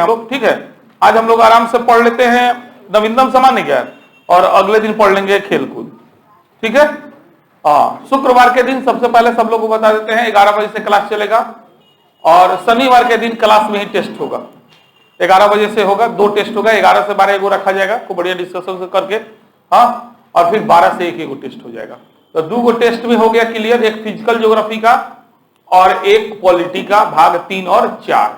लोग, ठीक है। आज हम लोग आराम से पढ़ लेते हैं नवीनतम सामान्य ज्ञान और अगले दिन पढ़ लेंगे खेलकूद, ठीक है। शुक्रवार के दिन सबसे पहले सब लोग को बता देते हैं 11 बजे से क्लास चलेगा और शनिवार के दिन क्लास में ही टेस्ट होगा। 11 बजे से होगा, 2 टेस्ट होगा, 11 से 12 एगो रखा जाएगा, खूब बढ़िया डिस्कशन करके, हाँ। और फिर 12 से एक एगो टेस्ट हो जाएगा। तो 2 गो टेस्ट में हो गया क्लियर, एक फिजिकल ज्योग्राफी का और एक पॉलिटी का भाग 3 और 4,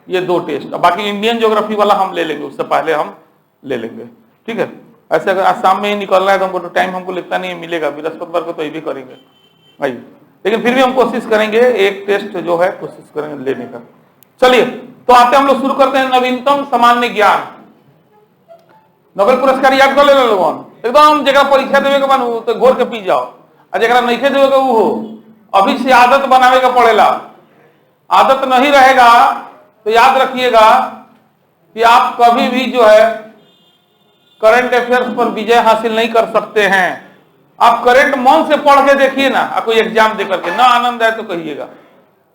ये 2 टेस्ट। बाकी इंडियन ज्योग्राफी वाला हम ले लेंगे, उससे पहले हम ले लेंगे, ठीक है। ऐसे अगर आज शाम में ही निकलना है तो हमको तो टाइम हमको लगता नहीं मिलेगा, बृहस्पतिवार को तो ये भी करेंगे भाई, लेकिन फिर भी हम कोशिश करेंगे एक टेस्ट जो है कोशिश करेंगे लेने का। चलिए तो आते हम लोग शुरू करते हैं नवीनतम सामान्य ज्ञान। नोबेल पुरस्कार याद कर ले लोगों, एकदम जगह परीक्षा देवे के बनू तो घोर के पी जाओ, और जगह नहीं देवे के वो हो, अभी से आदत बनावे का पड़ेला। आदत नहीं रहेगा तो याद रखिएगा कि आप कभी भी जो है करंट अफेयर्स पर विजय हासिल नहीं कर सकते हैं। आप करंट मन से पढ़ के देखिए ना, आप कोई एग्जाम दे करके ना आनंद आए तो कहिएगा,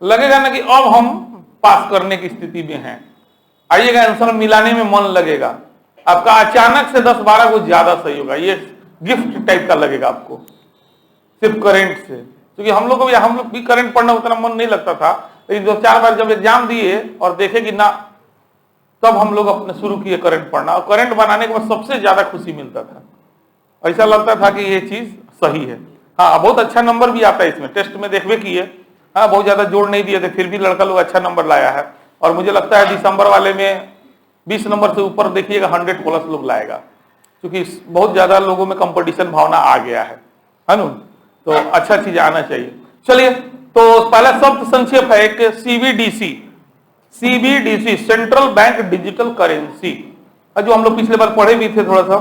लगेगा ना कि अब हम पास करने की स्थिति में हैं, आइएगा आंसर मिलाने में मन लगेगा आपका, अचानक से 10-12 को ज्यादा सही होगा, ये गिफ्ट टाइप का लगेगा आपको सिर्फ करंट से। क्योंकि हम लोग भी करंट पढ़ना उतना मन नहीं लगता था, लेकिन 2-4 बार जब एग्जाम दिए और देखे कि ना, तब हम लोग अपने शुरू किए करंट पढ़ना, और करंट बनाने के बाद सबसे ज्यादा खुशी मिलता था, ऐसा लगता था कि ये चीज सही है। हाँ, बहुत अच्छा नंबर भी आता है इसमें, टेस्ट में देखवे किए, हाँ, बहुत ज्यादा जोड़ नहीं दिए थे, फिर भी लड़का लोग अच्छा नंबर लाया है। और मुझे लगता है दिसंबर वाले में 20 नंबर से ऊपर देखिएगा 100+ लोग लाएगा, क्योंकि बहुत ज्यादा लोगों में कंपटीशन भावना आ गया है ना, तो अच्छा चीज आना चाहिए। चलिए तो पहला शब्द संक्षेप है एक CBDC, central bank digital currency, जो हम लोग पिछले बार पढ़े भी थे थोड़ा सा।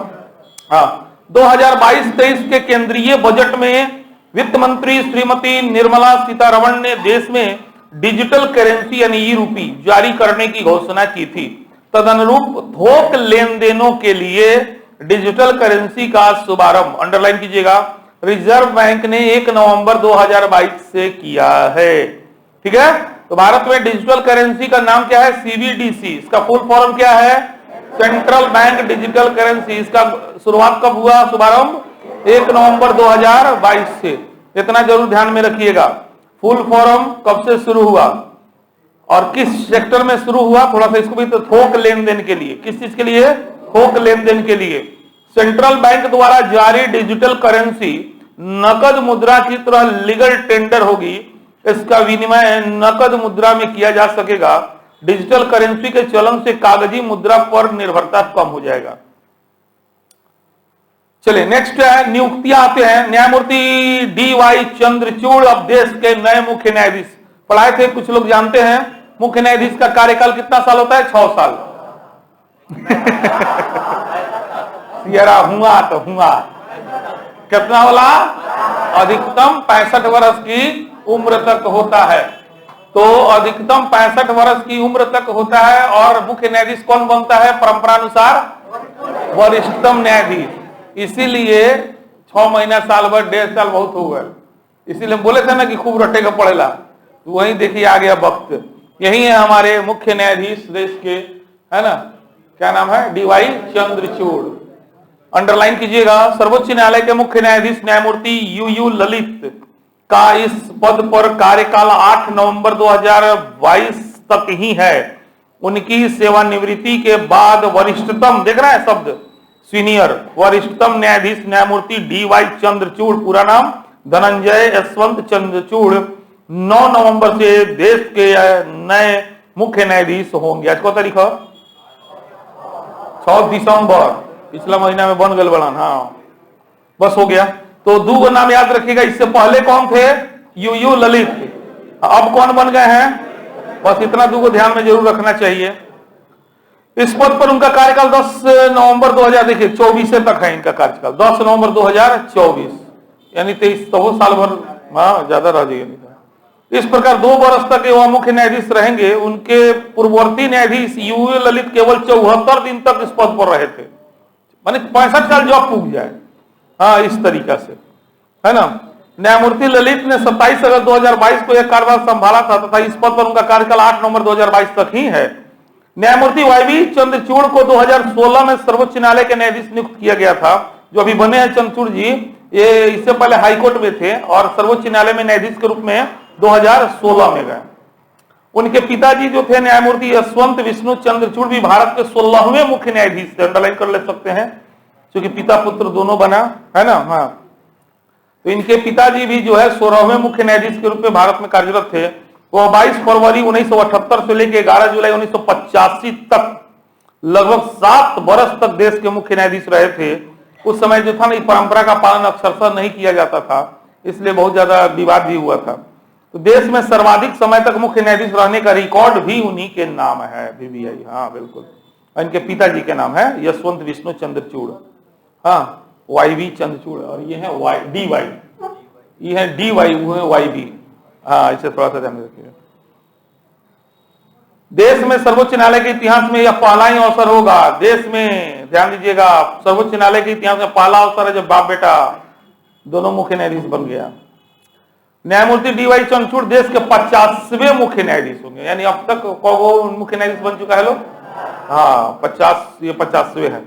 हाँ, 2022-23 के केंद्रीय बजट में वित्त मंत्री श्रीमती निर्मला सीतारमण ने देश में डिजिटल करेंसी यानी ई-रूपी जारी करने की घोषणा की थी। तदनुरूप थोक लेन देनों के लिए डिजिटल करेंसी का शुभारंभ, अंडरलाइन कीजिएगा, रिजर्व बैंक ने 1 नवंबर 2022 से किया है, ठीक है। तो भारत में डिजिटल करेंसी का नाम क्या है? सीबीडीसी। इसका फुल फॉर्म क्या है? Central bank digital currency. इसका शुरुआत कब हुआ? शुभारंभ 1 नवंबर 2022 से। इतना जरूर ध्यान में रखिएगा, फुल फॉर्म कब से शुरू हुआ और किस सेक्टर में शुरू हुआ, थोड़ा सा इसको भी, तो थोक लेन देन के लिए। किस चीज के लिए? थोक लेन देन के लिए। सेंट्रल बैंक द्वारा जारी डिजिटल करेंसी नकद मुद्रा की तरह लीगल टेंडर होगी। इसका विनिमय नकद मुद्रा में किया जा सकेगा। डिजिटल करेंसी के चलन से कागजी मुद्रा पर निर्भरता कम हो जाएगा। चलिए नेक्स्ट है, नियुक्तियां आते हैं। न्यायमूर्ति DY चंद्रचूड़ अब देश के नए मुख्य न्यायाधीश। पढ़ाए थे, कुछ लोग जानते हैं मुख्य न्यायाधीश का कार्यकाल कितना साल होता है? 6 साल। हुआ तो हुआ कितना होला? अधिकतम 65 वर्ष की उम्र तक होता है। तो अधिकतम 65 वर्ष की उम्र तक होता है। और मुख्य न्यायाधीश कौन बनता है परंपरानुसार? वरिष्ठतम न्यायाधीश। इसीलिए 6 महीना, साल भर, 1.5 साल बहुत हो गए। इसीलिए बोले थे ना कि खूब रटे का पड़ेला, तो वही देखिए आ गया वक्त। यही है हमारे मुख्य न्यायाधीश देश के, है ना, क्या नाम है? DY चंद्रचूड़। अंडरलाइन कीजिएगा, सर्वोच्च न्यायालय के मुख्य न्यायाधीश न्यायमूर्ति UU ललित का इस पद पर कार्यकाल 8 नवंबर 2022 तक ही है। उनकी सेवानिवृत्ति के बाद वरिष्ठतम, देख रहा है शब्द सीनियर, वरिष्ठतम न्यायाधीश न्यायमूर्ति DY चंद्रचूड़, पूरा नाम धनंजय यशवंत चंद्रचूड़, 9 नवंबर से देश के नए मुख्य न्यायाधीश होंगे। आज को तारीख 6 दिसंबर, पिछला महीना में बन गए बड़न। हाँ, बस हो गया। तो 2 नाम याद रखिएगा। इससे पहले कौन थे? UU ललित। अब कौन बन गए हैं? बस इतना 2 ध्यान में जरूर रखना चाहिए। इस पद पर उनका कार्यकाल 10 नवंबर 2000, देखिए 24 तक है इनका कार्यकाल, 10 नवंबर 2024, यानी 23, तो वो साल भर, हाँ, ज्यादा रह जाएगा। इस प्रकार 2 वर्ष तक वह मुख्य न्यायाधीश रहेंगे। उनके पूर्ववर्ती न्यायाधीश UU ललित केवल 74 दिन तक इस पद पर रहे थे, माने 65 साल जॉब पूग जाए। हाँ, इस तरीका से, है ना। न्यायमूर्ति ललित ने 27 अगस्त 2022 को यह कार्यभार संभाला था तथा इस पद पर उनका कार्यकाल 8 नवंबर 2022 तक ही है। न्यायमूर्ति वाईवी चंद्रचूड़ को 2016 में सर्वोच्च न्यायालय के न्यायाधीश नियुक्त किया गया था। जो अभी बने हैं चंद्रचूड़ जी, ये इससे पहले हाईकोर्ट में थे और सर्वोच्च न्यायालय में न्यायाधीश के रूप में 2016 में गए। उनके पिताजी जो थे न्यायमूर्ति यशवंत विष्णु चंद्रचूड़ भी भारत के 16वें मुख्य न्यायाधीश थे। अंडरलाइन कर ले सकते हैं, क्योंकि पिता पुत्र दोनों बना है ना। हाँ, तो इनके पिताजी भी जो है 16वें मुख्य न्यायाधीश के रूप में भारत में कार्यरत थे। वो 22 फरवरी 1978 से लेकर 11 जुलाई 1985 तक लगभग 7 वर्ष तक देश के मुख्य न्यायाधीश रहे थे। उस समय जो था ना, परंपरा का पालन अक्षरशः नहीं किया जाता था, इसलिए बहुत ज्यादा विवाद भी हुआ था। तो देश में सर्वाधिक समय तक मुख्य न्यायाधीश रहने का रिकॉर्ड भी उन्हीं के नाम है, बीबीआई। हाँ बिल्कुल, इनके पिताजी के नाम है यशवंत विष्णु चंद्रचूड़, हाँ वाईवी चंद्रचूड़, और ये है डी वाई, ये है डी वाई, वो है वाईवी। हाँ, इसे थोड़ा सा ध्यान रखिएगा। देश में सर्वोच्च न्यायालय के इतिहास में यह पहला ही अवसर होगा, देश में ध्यान दीजिएगा, सर्वोच्च न्यायालय के इतिहास में पहला अवसर है जब बाप बेटा दोनों मुख्य न्यायाधीश बन गया। न्यायमूर्ति डी वाई चंद्रचूड़ देश के 50वें मुख्य न्यायाधीश होंगे, यानी अब तक कौन मुख्य न्यायाधीश बन चुका है लोग? हाँ 50, ये 50वें है।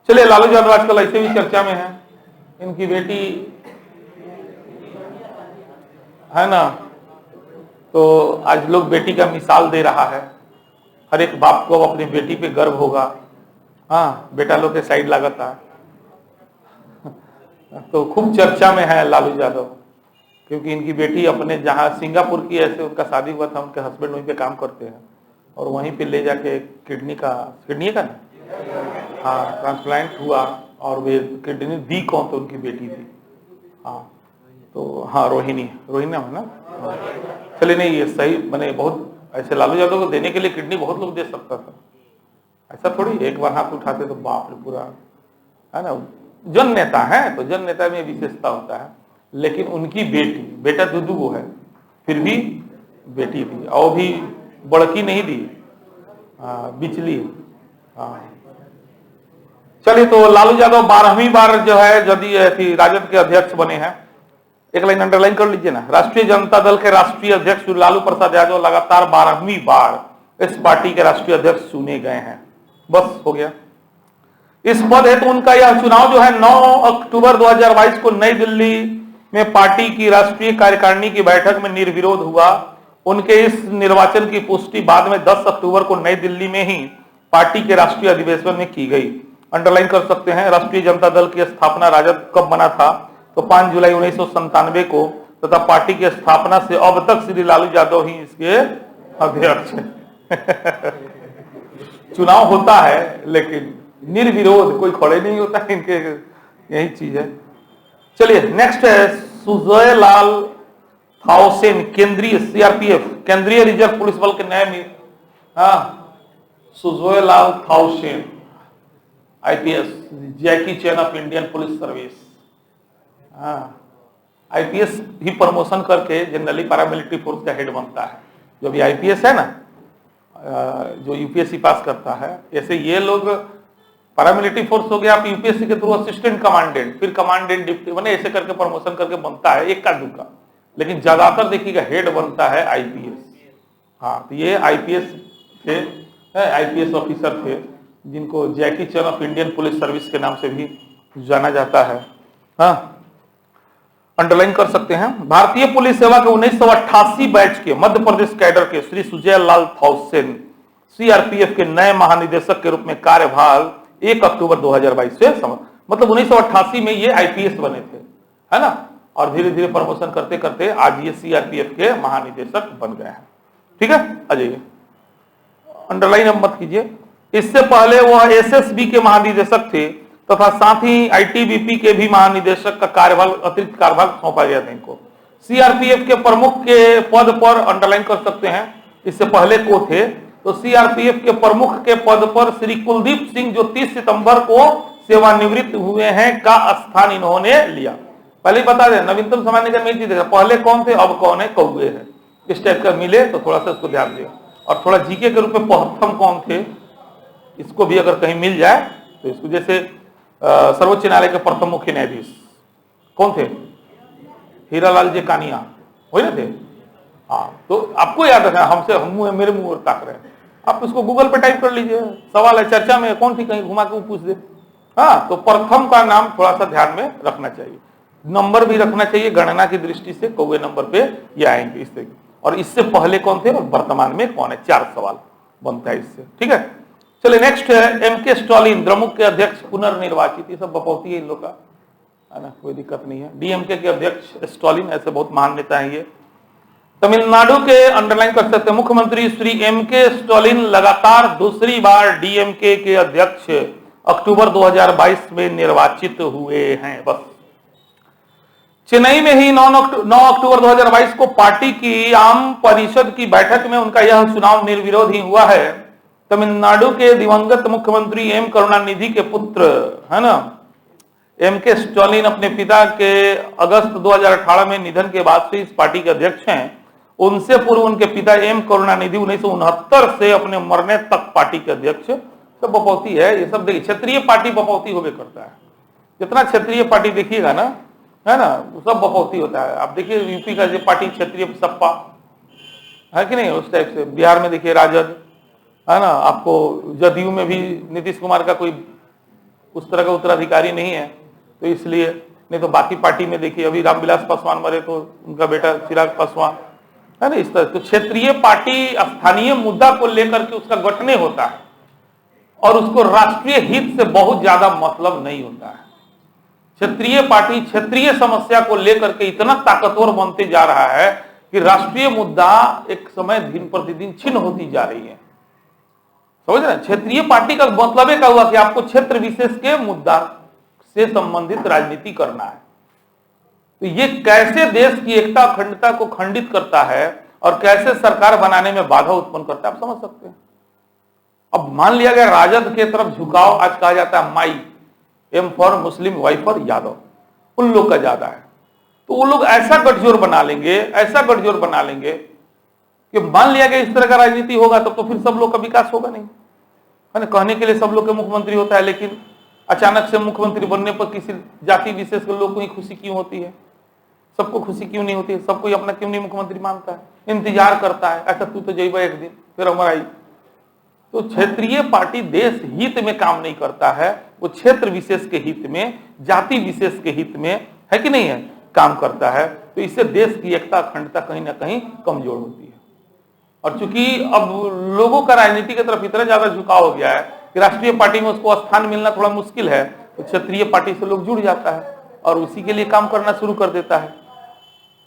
चलिए, लालू यादव आजकल ऐसे भी चर्चा में है, इनकी बेटी है ना, तो आज लोग बेटी का मिसाल दे रहा है। हर एक बाप को अपनी बेटी पे गर्व होगा। हाँ, बेटा लोग के साइड लागत है, तो खूब चर्चा में है लालू यादव, क्योंकि इनकी बेटी अपने जहाँ सिंगापुर की, ऐसे उनका शादी हुआ था, उनके हस्बैंड वहीं पे काम करते हैं और वहीं पे ले जाके किडनी का ना, हाँ ट्रांसप्लांट हुआ और वे किडनी दी कौन, तो उनकी बेटी थी। हाँ तो हाँ रोहिणी है ना। चलिए, नहीं ये सही बने, बहुत ऐसे लालू यादव को देने के लिए किडनी बहुत लोग दे सकता था, ऐसा थोड़ी एक बार हाथ उठाते तो बाप रे पूरा, है ना। जन नेता है तो जन नेता में विशेषता होता है, लेकिन उनकी बेटा दुदू वो है, फिर भी बेटी दी, और भी बड़की नहीं दी, बिचली। चलिए, तो लालू यादव 12वीं बार जो है यदि राजद के अध्यक्ष बने हैं। एक लाइन अंडरलाइन कर लीजिए ना, राष्ट्रीय जनता दल के राष्ट्रीय अध्यक्ष लालू प्रसाद यादव लगातार 12वीं बार इस पार्टी के राष्ट्रीय अध्यक्ष चुने गए हैं। बस हो गया, इस पद है तो उनका यह चुनाव जो है 9 अक्टूबर 2022 को नई दिल्ली में पार्टी की राष्ट्रीय कार्यकारिणी की बैठक में निर्विरोध हुआ। उनके इस निर्वाचन की पुष्टि बाद में 10 अक्टूबर को नई दिल्ली में ही पार्टी के राष्ट्रीय अधिवेशन में की गई। अंडरलाइन कर सकते हैं, राष्ट्रीय जनता दल की स्थापना राजद कब बना था, तो 5 जुलाई 1997 को, तथा पार्टी की स्थापना से अब तक श्री लालू यादव ही इसके अध्यक्ष हैं। चुनाव होता है लेकिन निर्विरोध, कोई खड़े नहीं होता, इनके यही चीज है। चलिए, नेक्स्ट है सुजय लाल थाउसेन, केंद्रीय सीआरपीएफ, केंद्रीय रिजर्व पुलिस बल के नए Sujay Lal Thaosen, IPS, Jackie Chan of Indian police service. IPS ही प्रमोशन करके जनरली पैरामिलिट्री फोर्स का हेड बनता है। जो भी आईपीएस है ना, जो यूपीएससी पास करता है, ऐसे ये लोग पैरामिलिट्री फोर्स हो गया, आप यूपीएससी के थ्रू असिस्टेंट कमांडेंट, फिर कमांडेंट, डिप्टी बने, ऐसे करके प्रमोशन करके बनता है, एक का दुका, लेकिन ज्यादातर देखिएगा हेड बनता है आईपीएस। हाँ, तो ये आईपीएस थे, आईपीएस ऑफिसर थे, जिनको Jackie Chan of Indian police service के नाम से भी जाना जाता है। हाँ, अंडरलाइन कर सकते हैं। भारतीय पुलिस सेवा के 1988 बैच के मध्य प्रदेश कैडर के श्री सुजय लाल थाउसेन सीआरपीएफ के नए महानिदेशक के रूप में कार्यभार 1 अक्टूबर 2022 से मतलब 1988 में ये आईपीएस बने थे, है ना, और धीरे धीरे प्रमोशन करते करते आज ये सीआरपीएफ के महानिदेशक बन गए हैं। ठीक है, आ जाइए, अंडरलाइन अब मत कीजिए। इससे पहले वह एसएसबी के महानिदेशक थे तथा साथ ही आईटीबीपी के भी महानिदेशक का कार्यभार, अतिरिक्त कार्यभार सौंपा गया था इनको। सीआरपीएफ के प्रमुख के पद पर अंडरलाइन कर सकते हैं, इससे पहले को थे, तो सीआरपीएफ के प्रमुख के पद पर श्री कुलदीप सिंह जो 30 सितंबर को सेवानिवृत्त हुए हैं का स्थान इन्होंने लिया। पहले बता दें, नवीनतम सामान्य का मेन चीज है, पहले कौन थे अब कौन है, कौए है, इस टाइप का मिले तो थोड़ा सा इसको ध्यान दिया। और थोड़ा जीके के रूप में प्रथम कौन थे, इसको भी अगर कहीं मिल जाए तो इसको, जैसे सर्वोच्च न्यायालय के प्रथम मुख्य न्यायाधीश कौन थे, हीरालाल जी कानिया, वही ना थे। हाँ, तो आपको याद रखना, हमसे हम मेरे मुंह और ताक रहे हैं, आप इसको गूगल पे टाइप कर लीजिए, सवाल है चर्चा में, कौन थी कहीं घुमा के वो पूछ दे। हाँ, तो प्रथम का नाम थोड़ा सा ध्यान में रखना चाहिए, नंबर भी रखना चाहिए, गणना की दृष्टि से कौवे नंबर पे ये आएंगे इससे। और इससे पहले कौन थे और वर्तमान में कौन है, 4 सवाल बनता है इससे। ठीक है, चलिए नेक्स्ट है एमके स्टालिन, द्रमुक के अध्यक्ष पुनर्निर्वाचित। ये सब बपौती है इन लोग का, है ना, कोई दिक्कत नहीं है। डीएमके के अध्यक्ष स्टालिन, ऐसे बहुत महान नेता है ये। तमिलनाडु के अंडरलाइन कर सकते हैं, मुख्यमंत्री श्री एमके स्टालिन लगातार दूसरी बार डीएमके के अध्यक्ष अक्टूबर 2022 में निर्वाचित हुए हैं। बस चेन्नई में ही 9 अक्टूबर 2022 को पार्टी की आम परिषद की बैठक में उनका यह चुनाव निर्विरोध ही हुआ है। तमिलनाडु के दिवंगत मुख्यमंत्री एम करुणानिधि के पुत्र, है ना, एमके स्टालिन अपने पिता के अगस्त 2018 में निधन के बाद से इस पार्टी के अध्यक्ष हैं। उनसे पूर्व उनके पिता एम करुणानिधि 1969 से अपने मरने तक पार्टी के अध्यक्ष। सब बपौती है ये सब। देखिए, क्षेत्रीय पार्टी बपौती होवे करता है, जितना क्षेत्रीय पार्टी देखिएगा ना, है ना, वो सब बपौती होता है। आप देखिए यूपी का जो पार्टी क्षेत्रीय सपा है कि नहीं, उस टाइप से। बिहार में देखिए राजद, है ना, आपको जदयू में भी नीतीश कुमार का कोई उस तरह का उत्तराधिकारी नहीं है, तो इसलिए। नहीं तो बाकी पार्टी में देखिए, अभी रामविलास पासवान मरे तो उनका बेटा चिराग पासवान, है ना, इस तरह। तो क्षेत्रीय पार्टी स्थानीय मुद्दा को लेकर के उसका गठने होता है और उसको राष्ट्रीय हित से बहुत ज्यादा मतलब नहीं होता है। क्षेत्रीय पार्टी क्षेत्रीय समस्या को लेकर के इतना ताकतवर बनते जा रहा है कि राष्ट्रीय मुद्दा एक समय दिन प्रतिदिन छिन्न होती जा रही है। समझ रहे हैं, क्षेत्रीय पार्टी का मतलब क्या हुआ कि आपको क्षेत्र विशेष के मुद्दा से संबंधित राजनीति करना है। तो ये कैसे देश की एकता अखंडता को खंडित करता है और कैसे सरकार बनाने में बाधा उत्पन्न करता है, आप समझ सकते हैं। अब मान लिया गया राजद के तरफ झुकाव, आज कहा जाता है MY, M for Muslim, Y for Yadav, उन लोग का ज्यादा है। तो वो लोग ऐसा गठजोड़ बना लेंगे, ऐसा गठजोड़ बना लेंगे कि मान लिया गया इस तरह का राजनीति होगा तब तो फिर सब लोग का विकास होगा नहीं, है ना। कहने के लिए सब लोग के मुख्यमंत्री होता है, लेकिन अचानक से मुख्यमंत्री बनने पर किसी जाति विशेष के लोग को ही खुशी क्यों होती है, सबको खुशी क्यों नहीं होती है, सब कोई अपना क्यों नहीं मुख्यमंत्री मानता है, इंतजार करता है, अच्छा तू तो जइबा एक दिन फिर हमारा आई। तो क्षेत्रीय पार्टी देश हित में काम नहीं करता है, वो क्षेत्र विशेष के हित में, जाति विशेष के हित में, है कि नहीं है, काम करता है। तो इससे देश की एकता अखंडता कहीं ना कहीं कमजोर होती है। और चूंकि अब लोगों का राजनीति की तरफ इतना ज्यादा झुकाव हो गया है कि राष्ट्रीय पार्टी में उसको स्थान मिलना थोड़ा मुश्किल है, तो क्षेत्रीय पार्टी से लोग जुड़ जाता है और उसी के लिए काम करना शुरू कर देता है।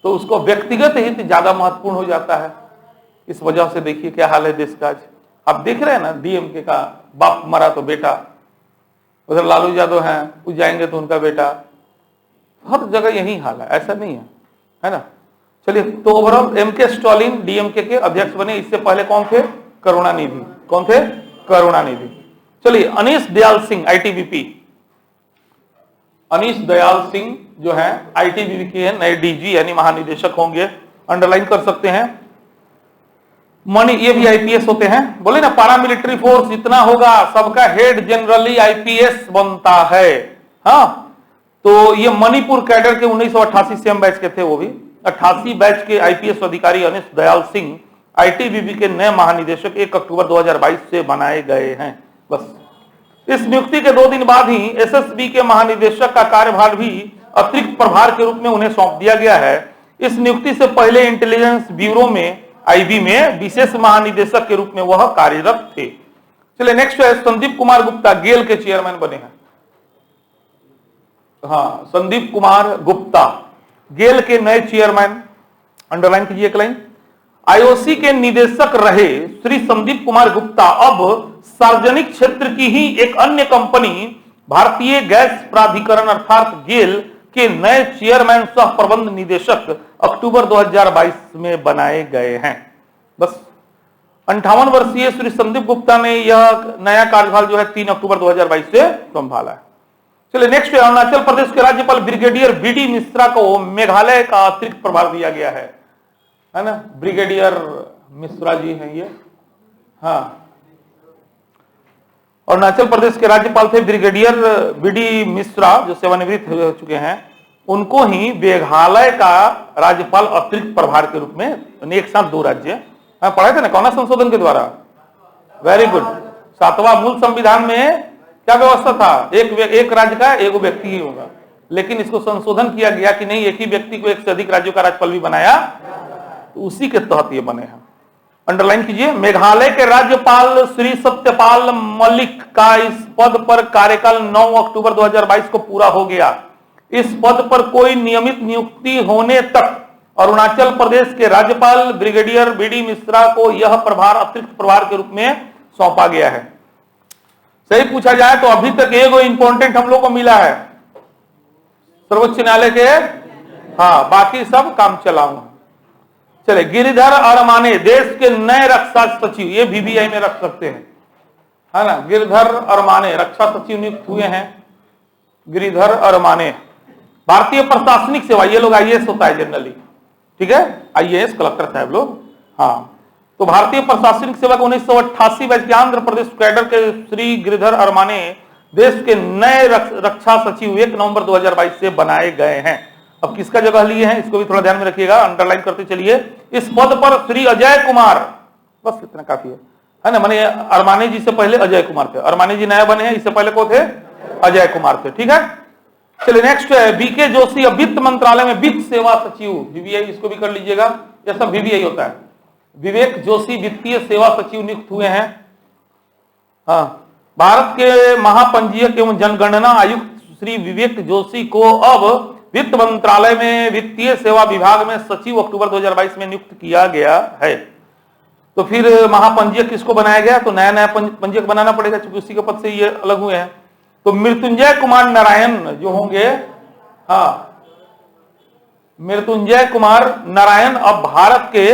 तो उसको व्यक्तिगत हित ज्यादा महत्वपूर्ण हो जाता है। इस वजह से देखिए क्या हाल है देश का आज। आप देख रहे हैं ना, डीएमके का बाप मरा तो बेटा, उधर लालू यादव हैं, वो जाएंगे तो उनका बेटा, हर जगह यही हाल है, ऐसा नहीं है ना। चलिए, तो ओवरऑल एमके स्टालिन डीएमके के अध्यक्ष बने। इससे पहले कौन थे, करुणानिधि। कौन थे, करुणानिधि। चलिए, अनीश दयाल सिंह आईटीबीपी, अनीश दयाल सिंह जो है आईटीबीपी के नए डीजी यानी महानिदेशक होंगे, अंडरलाइन कर सकते हैं। मनी, ये भी आईपीएस होते हैं। बोले ना पारामिलिट्री फोर्स इतना होगा, सबका हेड जनरली आईपीएस बनता है। हाँ, तो ये मणिपुर कैडर के 1988 सेम बैच के थे, वो भी 88 बैच के आईपीएस अधिकारी अनीश दयाल सिंह आईटीबीपी के नए महानिदेशक 1 अक्टूबर 2022 से बनाए गए हैं। बस इस नियुक्ति के 2 दिन बाद ही एसएसबी के महानिदेशक का कार्यभार भी अतिरिक्त प्रभार के रूप में उन्हें सौंप दिया गया है। इस नियुक्ति से पहले इंटेलिजेंस ब्यूरो में, आईबी में विशेष महानिदेशक के रूप में वह कार्यरत थे। चलिए नेक्स्ट है संदीप कुमार गुप्ता, गेल के चेयरमैन बने हैं। हाँ, संदीप कुमार गुप्ता गेल के नए चेयरमैन, अंडरलाइन कीजिए एक लाइन। आईओसी के निदेशक रहे श्री संदीप कुमार गुप्ता अब सार्वजनिक क्षेत्र की ही एक अन्य कंपनी भारतीय गैस प्राधिकरण अर्थात गेल के नए चेयरमैन सह प्रबंध निदेशक अक्टूबर 2022 में बनाए गए हैं। बस 58 वर्षीय श्री संदीप गुप्ता ने यह नया कार्यभार जो है 3 अक्टूबर 2022 से संभाला है। चलिए नेक्स्ट है अरुणाचल प्रदेश के राज्यपाल ब्रिगेडियर बीडी मिश्रा को मेघालय का अतिरिक्त प्रभार दिया गया है ना। ब्रिगेडियर मिश्रा जी हैं ये। हाँ, अरुणाचल प्रदेश के राज्यपाल थे ब्रिगेडियर बीडी मिश्रा, जो सेवानिवृत्त हो चुके हैं। उनको ही मेघालय का राज्यपाल अतिरिक्त प्रभार के रूप में, एक साथ 2 राज्य पढ़ाए थे ना, कौन संशोधन के द्वारा, वेरी गुड। सातवां मूल संविधान में क्या व्यवस्था था? एक राज्य का एक व्यक्ति ही होगा, लेकिन इसको संशोधन किया गया कि नहीं, एक ही व्यक्ति को एक से अधिक राज्यों का राज्यपाल भी बनाया, तो उसी के तहत ये बने हैं। अंडरलाइन कीजिए। मेघालय के राज्यपाल श्री सत्यपाल मलिक का इस पद पर कार्यकाल 9 अक्टूबर 2022 को पूरा हो गया। इस पद पर कोई नियमित नियुक्ति होने तक अरुणाचल प्रदेश के राज्यपाल ब्रिगेडियर बीडी मिश्रा को यह प्रभार अतिरिक्त प्रभार के रूप में सौंपा गया है। सही पूछा जाए तो अभी तक एक इंपॉर्टेंट हम लोग को मिला है सर्वोच्च न्यायालय के, हाँ, बाकी सब काम चलाऊ। चले, गिरिधर अरमाने देश के नए रक्षा सचिव, ये VVI में रख सकते हैं, है ना। गिरिधर अरमाने रक्षा सचिव नियुक्त हुए हैं। गिरिधर अरमाने भारतीय प्रशासनिक सेवा, ये लोग IAS होता है जनरली, ठीक है, IAS कलेक्टर साहब लोग, हाँ। तो भारतीय प्रशासनिक सेवा को 1988 बैच के आंध्र प्रदेश कैडर के श्री गिरिधर अरमाने देश के नए रक्षा सचिव 1 नवंबर 2022 से बनाए गए हैं। अब किसका जगह लिए हैं इसको भी थोड़ा ध्यान में रखिएगा, अंडरलाइन करते चलिए। इस पद पर श्री अजय कुमार, बस इतना काफी है ना। माने अरमाने जी से पहले अजय कुमार थे, अरमाने जी नया बने हैं, इससे पहले को थे अजय कुमार थे, ठीक है। चलिए नेक्स्ट है BK जोशी, वित्त मंत्रालय में वित्त सेवा सचिव, VVI, इसको भी कर लीजिएगा, यह सब VVI होता है। विवेक जोशी वित्तीय सेवा सचिव नियुक्त हुए हैं। हाँ, भारत के महापंजीयक एवं जनगणना आयुक्त श्री विवेक जोशी को अब वित्त मंत्रालय में वित्तीय सेवा विभाग में सचिव अक्टूबर 2022 में नियुक्त किया गया है। तो फिर महापंजीयक किसको बनाया गया? तो नया पंजीयक बनाना पड़ेगा, क्योंकि उसी के पद से ये अलग हुए हैं। तो मृत्युंजय कुमार नारायण जो होंगे, हाँ, मृत्युंजय कुमार नारायण अब भारत के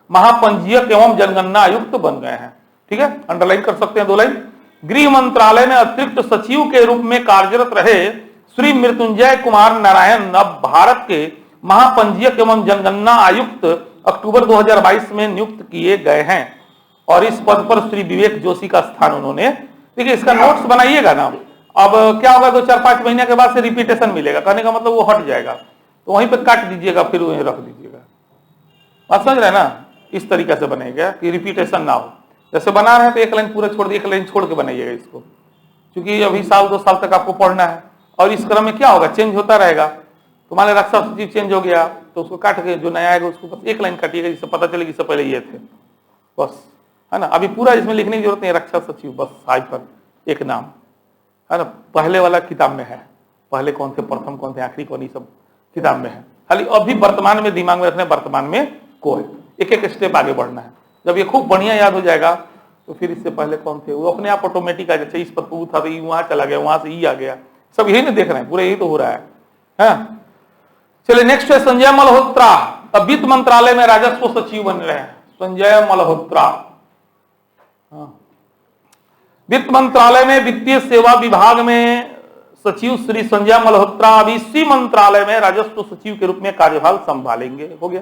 महापंजीयक एवं जनगणना आयुक्त बन गए हैं, ठीक है, अंडरलाइन कर सकते हैं 2 लाइन। गृह मंत्रालय में अतिरिक्त सचिव के रूप में कार्यरत रहे श्री मृत्युंजय कुमार नारायण अब भारत के महापंजीयक एवं जनगणना आयुक्त अक्टूबर 2022 में नियुक्त किए गए हैं, और इस पद पर श्री विवेक जोशी का स्थान उन्होंने, देखिए इसका नोट्स बनाइएगा ना। अब क्या होगा, 2-4-5 महीने के बाद से रिपीटेशन मिलेगा, कहने का मतलब वो हट जाएगा, तो वहीं पे काट दीजिएगा, फिर वहीं रख दीजिएगा। बात समझ रहे हैं ना, इस तरीके से बनेगा कि रिपीटेशन ना हो। जैसे बना रहे हैं तो एक लाइन पूरा छोड़ दिए, एक लाइन छोड़ के बनाइएगा इसको, क्योंकि अभी 1-2 साल तक आपको पढ़ना है, और इस क्रम में क्या होगा, चेंज होता रहेगा। तो मान रक्षा सचिव चेंज हो गया तो उसको काट के जो नया आएगा उसको बस एक लाइन काटिएगा, जिससे पता चलेगा इससे पहले ये थे, बस, है ना। अभी पूरा इसमें लिखने की जरूरत नहीं, रक्षा सचिव बस हाइफन एक नाम, है ना। पहले वाला किताब में है, पहले कौन थे, प्रथम कौन थे, आखिरी कौन, सब किताब में है। खाली अभी वर्तमान में दिमाग में रखना है, वर्तमान में को है, एक एक स्टेप आगे बढ़ना है। जब ये खूब बढ़िया याद हो जाएगा तो फिर इससे पहले कौन थे वो अपने आप ऑटोमेटिक आ जाए। इस पद पर था तो वहां चला गया, वहां से ई आ गया, सब यही नहीं देख रहे हैं, पूरा यही तो हो रहा है। चलिए नेक्स्ट है संजय मल्होत्रा, अब वित्त मंत्रालय में राजस्व सचिव बन रहे हैं संजय मल्होत्रा। वित्त मंत्रालय में वित्तीय सेवा विभाग में सचिव श्री संजय मल्होत्रा अब इसी मंत्रालय में राजस्व सचिव के रूप में कार्यभार संभालेंगे, हो गया।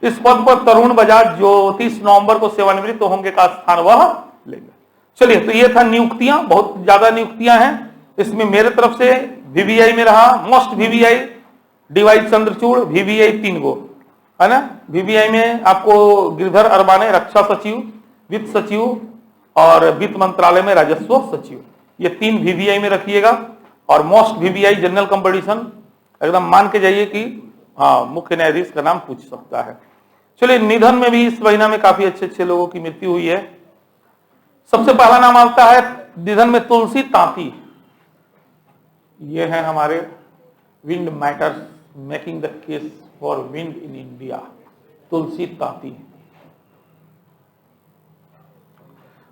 इस पद पर तरुण बजाज जो 30 नवंबर को सेवानिवृत्त होंगे का स्थान वह लेंगे। चलिए, तो ये था नियुक्तियां, बहुत ज्यादा नियुक्तियां हैं। इसमें मेरे तरफ से VVI में रहा most VVI DY Chandrachud, VVI 3 गो, है ना। VVI में आपको गिरधर अरमाने रक्षा सचिव, वित्त सचिव और वित्त मंत्रालय में राजस्व सचिव, ये 3 VVI में रखिएगा। और मोस्ट VVI जनरल कंपटीशन एकदम मान के जाइए कि हाँ, मुख्य न्यायाधीश का नाम पूछ सकता है। चलिए, निधन में भी इस महीना में काफी अच्छे लोगों की मृत्यु हुई है। सबसे पहला नाम आता है निधन में तुलसी तांती, ये है हमारे wind matters making the case for wind in India, Tulsi Tanti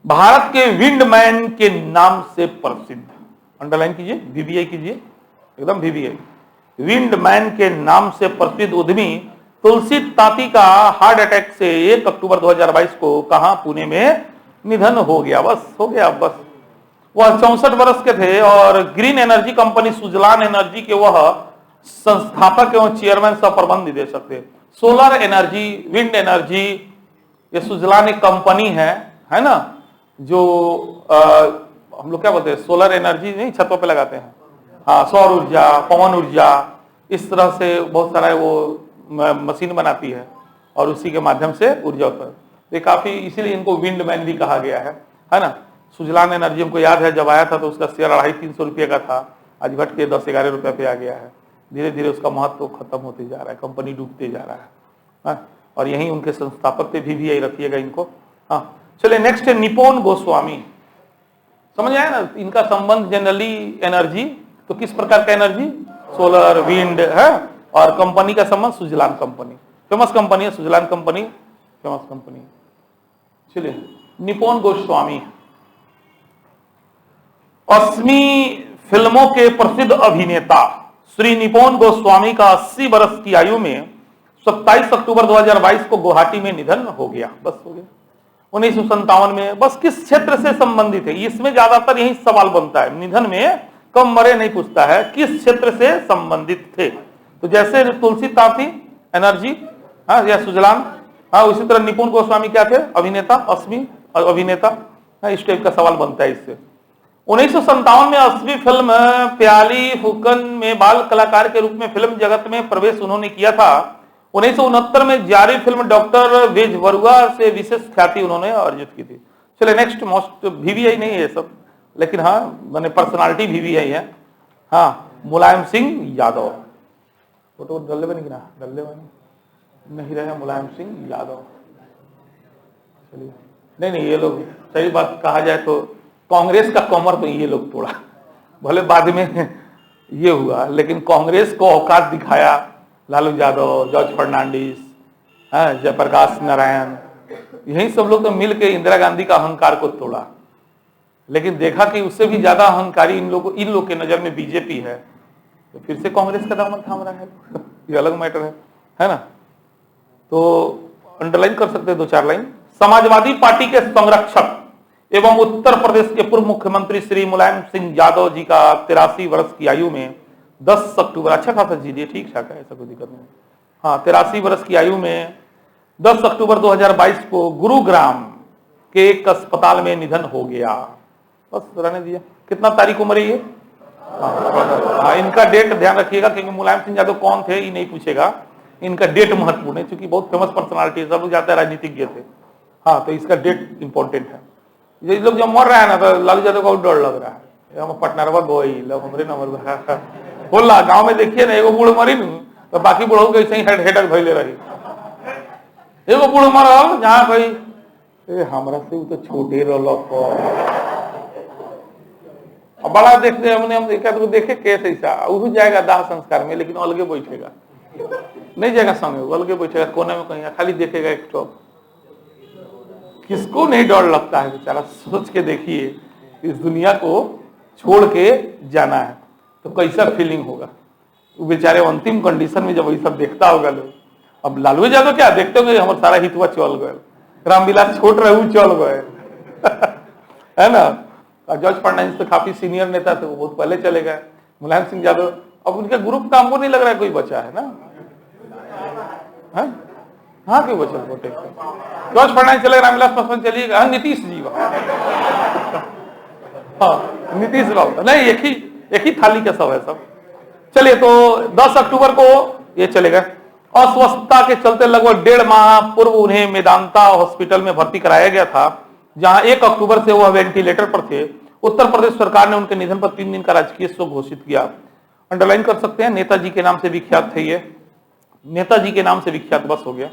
Bharat के विंडमैन के नाम से प्रसिद्ध, अंडरलाइन कीजिए, VVI कीजिए, एकदम VVI, विंडमैन के नाम से प्रसिद्ध उद्यमी तुलसी तांती का हार्ट अटैक से 1 अक्टूबर 2022 को कहां, पुणे में निधन हो गया, बस हो गया बस। वह 64 वर्ष के थे और ग्रीन एनर्जी कंपनी सुजलान एनर्जी के वह संस्थापक एवं चेयरमैन सह प्रबंध निदेशक थे। सोलर एनर्जी, विंड एनर्जी, ये सुजलान एक कंपनी है ना, जो हम लोग क्या बोलते हैं, सोलर एनर्जी नहीं, छतों पे लगाते हैं, हाँ, सौर ऊर्जा, पवन ऊर्जा, इस तरह से बहुत सारा वो मशीन बनाती है और उसी के माध्यम से ऊर्जा उत्पन्न, ये काफी, इसीलिए इनको विंडमैन भी कहा गया है। है ना। सुजलान एनर्जी हमको याद है जब आया था तो उसका शेयर 250-300 रुपये का था, आज घट के 10-11 रुपये पे आ गया है। धीरे धीरे उसका महत्व खत्म होते जा रहा है, कंपनी डूबते जा रहा है। हाँ? और यही उनके संस्थापक थे, भी यही रखिएगा इनको। हाँ चलिए नेक्स्ट है निपोन गोस्वामी। समझ आया ना, इनका संबंध जनरली एनर्जी, तो किस प्रकार का एनर्जी, सोलर विंड है, और कंपनी का संबंध सुजलान कंपनी, फेमस कंपनी है सुजलान कंपनी, फेमस कंपनी। चलिए निपोन गोस्वामी अस्मी फिल्मों के प्रसिद्ध अभिनेता श्री निपोन गोस्वामी का 80 वर्ष की आयु में 27 अक्टूबर 2022 को गुवाहाटी में निधन हो गया। बस हो गया। 1957 में। बस किस क्षेत्र से संबंधित है, इसमें ज्यादातर यही सवाल बनता है, निधन में कब मरे नहीं पूछता है, किस क्षेत्र से संबंधित थे। तो जैसे तुलसी ताती एनर्जी, हाँ, या सुजलान, हाँ, उसी तरह निपुण गोस्वामी क्या थे, अभिनेता, अस्मी अभिनेता, हाँ, इस टाइप का सवाल बनता है इससे। 1957 में अस्मी फिल्म प्याली फुकन में बाल कलाकार के रूप में फिल्म जगत में प्रवेश उन्होंने किया था। 1969 में जारी फिल्म डॉक्टर बेज बरुआ से विशेष ख्याति उन्होंने अर्जित की थी। चलिए नेक्स्ट, मोस्ट वीवीआई नहीं है ये सब, लेकिन हाँ मैंने पर्सनालिटी वीवीआई है। हाँ, मुलायम सिंह यादव, फोटो डल्ले बनी कि ना, डल्ले बनी नहीं रहे, मुलायम सिंह यादव। चलिए नहीं, ये लोग सही बात कहा जाए तो कांग्रेस का कमर तो ये लोग तोड़ा, भले बाद में ये हुआ, लेकिन कांग्रेस को औकात दिखाया लालू यादव, जॉर्ज फर्नांडिस, जयप्रकाश नारायण, यही सब लोग तो मिलकर इंदिरा गांधी का अहंकार को तोड़ा। लेकिन देखा कि उससे भी ज्यादा अहंकारी इन लोग के नजर में बीजेपी है, तो फिर से कांग्रेस का दामन थाम रहा है। ये अलग मैटर है ना। तो अंडरलाइन कर सकते हैं 2-4 लाइन। समाजवादी पार्टी के संरक्षक एवं उत्तर प्रदेश के पूर्व मुख्यमंत्री श्री मुलायम सिंह यादव जी का 83 वर्ष की आयु में 10 अक्टूबर, अच्छा खासा जी, ठीक ठाक है, ऐसा कोई दिक्कत नहीं। हाँ, 83 वर्ष की आयु में 10 अक्टूबर 2022 को गुरुग्राम के एक अस्पताल में निधन हो गया। बस रहने दिया। कितना तारीख को मरी है? हाँ, इनका डेट ध्यान रखिएगा, क्योंकि मुलायम सिंह यादव कौन थे ये नहीं पूछेगा, इनका डेट महत्वपूर्ण है, क्योंकि बहुत फेमस पर्सनालिटी है, सब लोग जाते हैं राजनीतिज्ञ थे। हाँ, तो इसका डेट इंपॉर्टेंट है। ये लोग जब मर रहा है ना, तो लालू यादव को डर लग रहा है, हम पटनारवा गोई लोग हमरे नंबर बोला गांव में देखिए ना, एगो बूढ़ मरी न तो बाकी बूढ़ों के ऐसे ही हेडक धैले रही। एगो बूढ़ मरल जहाँ कोई हमरा से वो तो छोटे रह बड़ा देखते हमने, हम देखा तो देखे कैसे ऐसा वो जाएगा दाह संस्कार में, लेकिन अलगे बैठेगा, नहीं जाएगा संगे, अलगे बैठेगा कोने में कहीं, खाली देखेगा एक टॉप। किसको नहीं डर लगता है बेचारा, सोच के देखिए, इस दुनिया को छोड़ के जाना है तो कैसा फीलिंग होगा। वो बेचारे अंतिम कंडीशन में जब वही सब देखता होगा लोग। अब लालू यादव क्या देखते होंगे, हमारे सारा हितवा चल गए, रामविलास छोट रहे वो चल गए है ना। जॉर्ज फर्नांडिस तो काफी सीनियर नेता थे, वो बहुत पहले चले गए। मुलायम सिंह यादव, अब उनके ग्रुप का हमको नहीं लग रहा है कोई बचा है ना। हाँ क्यों बचा वोटे, जॉर्ज फर्नांडिस चले, रामविलास पासवान चलिए, हाँ नीतीश जी, हाँ नीतीश राव, नहीं एक ही थाली का सब है सब। चलिए तो 10 अक्टूबर को ये चले गए। अस्वस्थता के चलते लगभग 1.5 माह पूर्व उन्हें मेदांता हॉस्पिटल में भर्ती कराया गया था, जहां 1 अक्टूबर से वह वेंटिलेटर पर थे। उत्तर प्रदेश सरकार ने उनके निधन पर 3 दिन का राजकीय शोक घोषित किया। अंडरलाइन कर सकते हैं, नेताजी के नाम से विख्यात थे ये, नेताजी के नाम से विख्यात बस हो गया।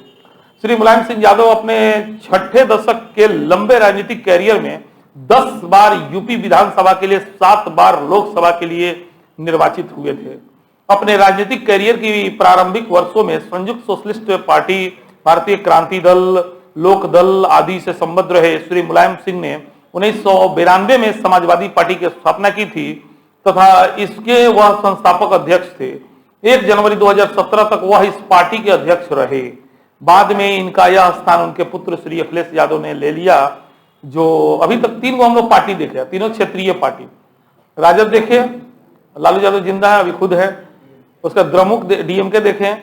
श्री मुलायम सिंह यादव अपने 6ठे दशक के लंबे राजनीतिक कैरियर में 10 बार यूपी विधानसभा के लिए, 7 बार लोकसभा के लिए निर्वाचित हुए थे। अपने राजनीतिक कैरियर की प्रारंभिक वर्षों में संयुक्त सोशलिस्ट पार्टी, भारतीय क्रांति दल, लोक दल आदि से संबद्ध रहे श्री मुलायम सिंह ने 1992 में समाजवादी पार्टी की स्थापना की थी तथा इसके वह संस्थापक अध्यक्ष थे। 1 जनवरी 2017 तक वह इस पार्टी के अध्यक्ष रहे। बाद में इनका यह स्थान उनके पुत्र श्री अखिलेश यादव ने ले लिया, जो अभी तक 3 को हम लोग पार्टी देखे, तीनों क्षेत्रीय पार्टी। राजद देखे, लालू यादव जिंदा है, अभी खुद है। उसका द्रमुख डीएमके देखें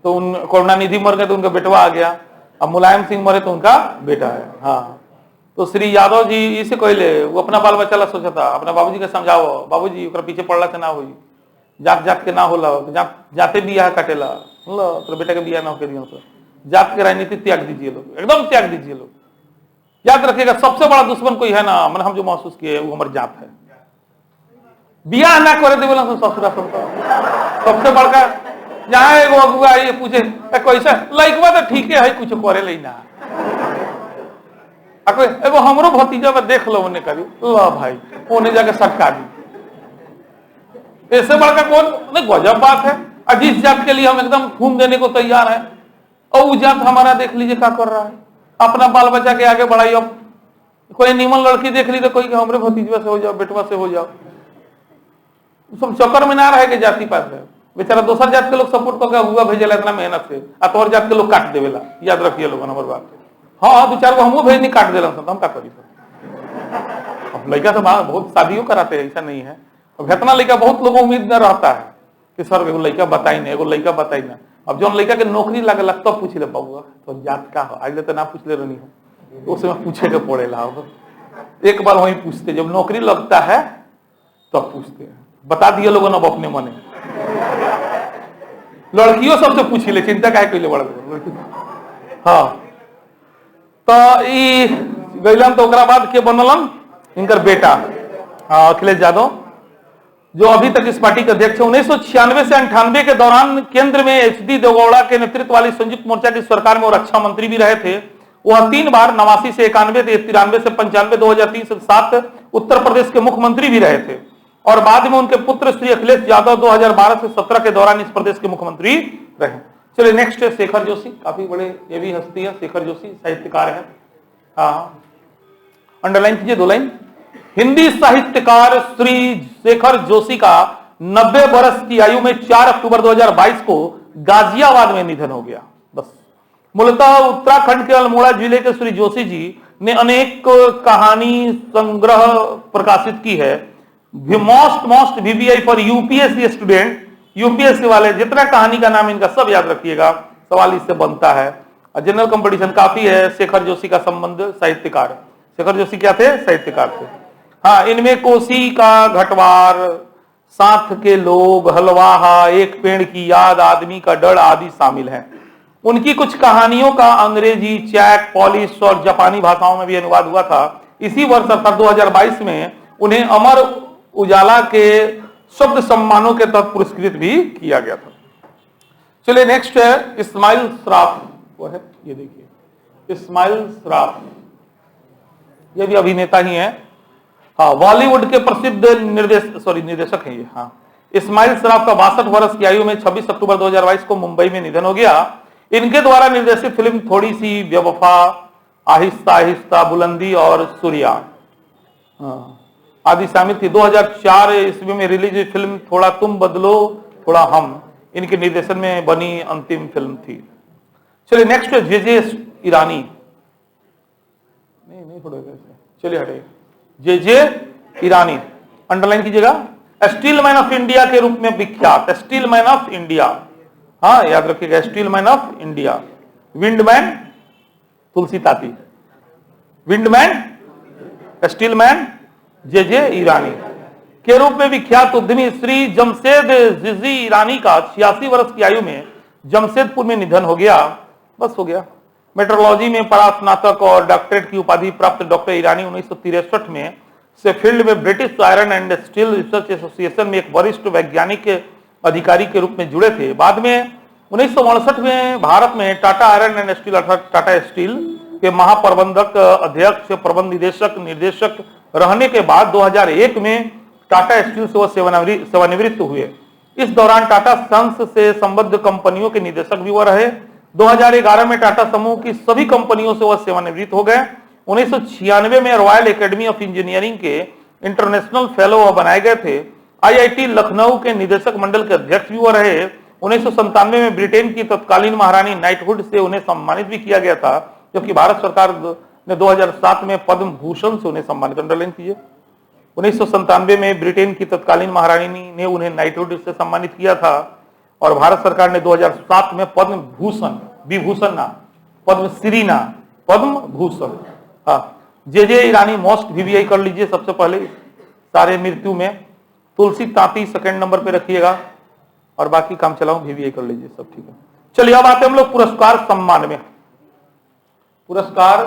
तो उन करुणानिधि मर गए तो उनका बेटवा आ गया। अब मुलायम सिंह मरे तो उनका बेटा है। हाँ, तो श्री यादव जी इसे कहले, वो अपना बाल बच्चा ला सोचा था, अपना बाबूजी के समझाओ, बाबूजी ओकरा पीछे पड़ला से ना हुई, जात जात के ना होला, जाते बियाह काटेला, तो बेटा के बियाह ना होके दियो, तो जात के राजनीति त्याग दीजिए लोग, एकदम त्याग दीजिए लोग। याद रखिएगा, सबसे बड़ा दुश्मन कोई है ना, मैंने हम जो महसूस किए वो हमारी जात है। बियाह ना करे देवे ससुरा सबसे बड़का, जहां एगो अगुआ ये पूछे कैसे लइकवा तो ठीक है कुछ करे लेना, एगो हमरो भतीजा में देख लो उन्हें करी ला भाई उन्हें जाके सटका दी, ऐसे बड़का कौन गजब बात है। और जिस जात के लिए हम एकदम खून देने को तैयार है और वो जात हमारा देख लीजिए क्या कर रहा है, अपना बाल बच्चा के आगे बढ़ाई। अब कोई नीमन लड़की देख ली तो कोई हमरे भतीजवा से हो जाओ, बेटवा से हो जाओ, सब चक्कर में ना रहे के जाति पात है। बेचारा दूसर जात के लोग सपोर्ट करके हुआ भेजेला इतना मेहनत से, आ तोहर जात के लोग काट देवेला। याद रखिए लोग हमारे बात, हाँ 2-4 को हमको भेज नहीं काट देला, हम क्या करी। अब लड़का तो बहुत शादियों कराते हैं, ऐसा नहीं है। अब इतना लड़का बहुत लोगों उम्मीद न रहता है कि सर एगो लड़का बताई ना, एगो लड़का बताई ना। अब जो लड़का के नौकरी लगे तब तो पूछ ले बाबू तो जात का हो, आज तो ना पूछ ले रही हो तो उसमें पूछे के पड़ेला। एक बार वही पूछते, जब नौकरी लगता है तब तो पूछते हैं, बता दिए लोगों ने अपने मने। लड़कियों सबसे पूछी ले, चिंता काहे कैले बड़। हाँ तो गैलन तो ओकरा बाद के बनलन इनकर बेटा अखिलेश यादव, जो अभी तक इस पार्टी के अध्यक्ष है। 1996 से 98 के दौरान केंद्र में एचडी देवगौड़ा के नेतृत्व वाली संयुक्त मोर्चा की सरकार में वो रक्षा मंत्री भी रहे थे। वह 3 बार 89 से 91, 93 से 95, 2003 से 7 उत्तर प्रदेश के मुख्यमंत्री भी रहे थे। और बाद में उनके पुत्र श्री अखिलेश यादव 2012 से 17 के दौरान इस प्रदेश के मुख्यमंत्री रहे। चलिए नेक्स्ट है शेखर जोशी, काफी बड़े ये भी हस्ती है। शेखर जोशी साहित्यकार है, हाँ अंडरलाइन कीजिए 2 लाइन। हिंदी साहित्यकार श्री शेखर जोशी का 90 वर्ष की आयु में 4 अक्टूबर 2022 को गाजियाबाद में निधन हो गया। बस मूलतः उत्तराखंड के अल्मोड़ा जिले के श्री जोशी जी ने अनेक कहानी संग्रह प्रकाशित की है। Most VVI for UPSC student, UPSC वाले जितना कहानी का नाम इनका सब याद रखिएगा, सवाल इससे बनता है। जनरल कंपटीशन काफी है। शेखर जोशी का संबंध साहित्यकार, शेखर जोशी क्या थे, साहित्यकार थे। हाँ इनमें कोसी का घटवार, साथ के लोग, हलवाहा, एक पेड़ की याद, आदमी का डर आदि शामिल हैं। उनकी कुछ कहानियों का अंग्रेजी, चेक, पॉलिश और जापानी भाषाओं में भी अनुवाद हुआ था। इसी वर्ष अर्थात 2022 में उन्हें अमर उजाला के शब्द सम्मानों के तहत पुरस्कृत भी किया गया था। चलिए नेक्स्ट है इस्माइल सराफ, वो है ये देखिए इस्माइल सराफ, ये भी अभिनेता ही है। हाँ बॉलीवुड के प्रसिद्ध निर्देशक हैं ये। हाँ इस्माइल सराफ का 62 वर्ष की आयु में 26 अक्टूबर 2022 को मुंबई में निधन हो गया। इनके द्वारा निर्देशित फिल्म थोड़ी सी बेवफा, आहिस्ता आहिस्ता, बुलंदी और सूर्या आदि शामिल थी। 2004 ईस्वी में रिलीज हुई फिल्म थोड़ा तुम बदलो थोड़ा हम इनके निर्देशन में बनी अंतिम फिल्म थी। चलिए नेक्स्ट है जे ईरानी, नहीं पड़ेगा, चलिए हटे। जे ईरानी अंडरलाइन कीजिएगा। स्टील मैन ऑफ इंडिया के रूप में विख्यात, स्टील मैन ऑफ इंडिया, हाँ याद रखिएगा स्टील मैन ऑफ इंडिया। विंडमैन तुलसी ताती, विंडमैन स्टीलमैन जे ईरानी के रूप में विख्यात उद्यमी श्री जमशेद जिजी ईरानी का 86 वर्ष की आयु में जमशेदपुर में निधन हो गया। बस हो गया। मेट्रोलॉजी में परास्नातक और डॉक्टरेट की उपाधि प्राप्त डॉक्टर ईरानी 1963 में से फील्ड में British iron and steel research association में एक वरिष्ठ वैज्ञानिक अधिकारी के रूप में जुड़े थे। बाद में 1969 में भारत में टाटा आयरन एंड स्टील अर्थात टाटा स्टील के महाप्रबंधक, अध्यक्ष, प्रबंध निर्देशक रहने के बाद 2001 में टाटा स्टील से वह सेवानिवृत्त हुए। इस दौरान टाटा सन्स से संबद्ध कंपनियों के निदेशक भी वह रहे। 2011 में टाटा समूह की सभी कंपनियों से वह सेवानिवृत्त हो गए। 1996 में रॉयल एकेडमी ऑफ इंजीनियरिंग के इंटरनेशनल फेलो वह बनाए गए थे। IIT लखनऊ के निदेशक मंडल के अध्यक्ष भी वह रहे। 1997 में ब्रिटेन की तत्कालीन महारानी नाइटहुड से उन्हें सम्मानित भी किया गया था, जबकि भारत सरकार ने 2007 में पद्म भूषण से उन्हें सम्मानित, अंडरलाइन कीजिए। 1997 में ब्रिटेन की तत्कालीन महारानी ने उन्हें नाइटहुड से सम्मानित किया था और भारत सरकार ने 2007 में पद्म भूषण, विभूषण ना, पद्मश्री ना, पद्म भूषण। हाँ जे ईरानी मोस्ट VVI कर लीजिए सबसे पहले सारे मृत्यु में। तुलसी तांती सेकंड नंबर पे रखिएगा और बाकी काम चलाओ VVI कर लीजिए, सब ठीक है। चलिए अब आते हैं हम लोग पुरस्कार सम्मान में। पुरस्कार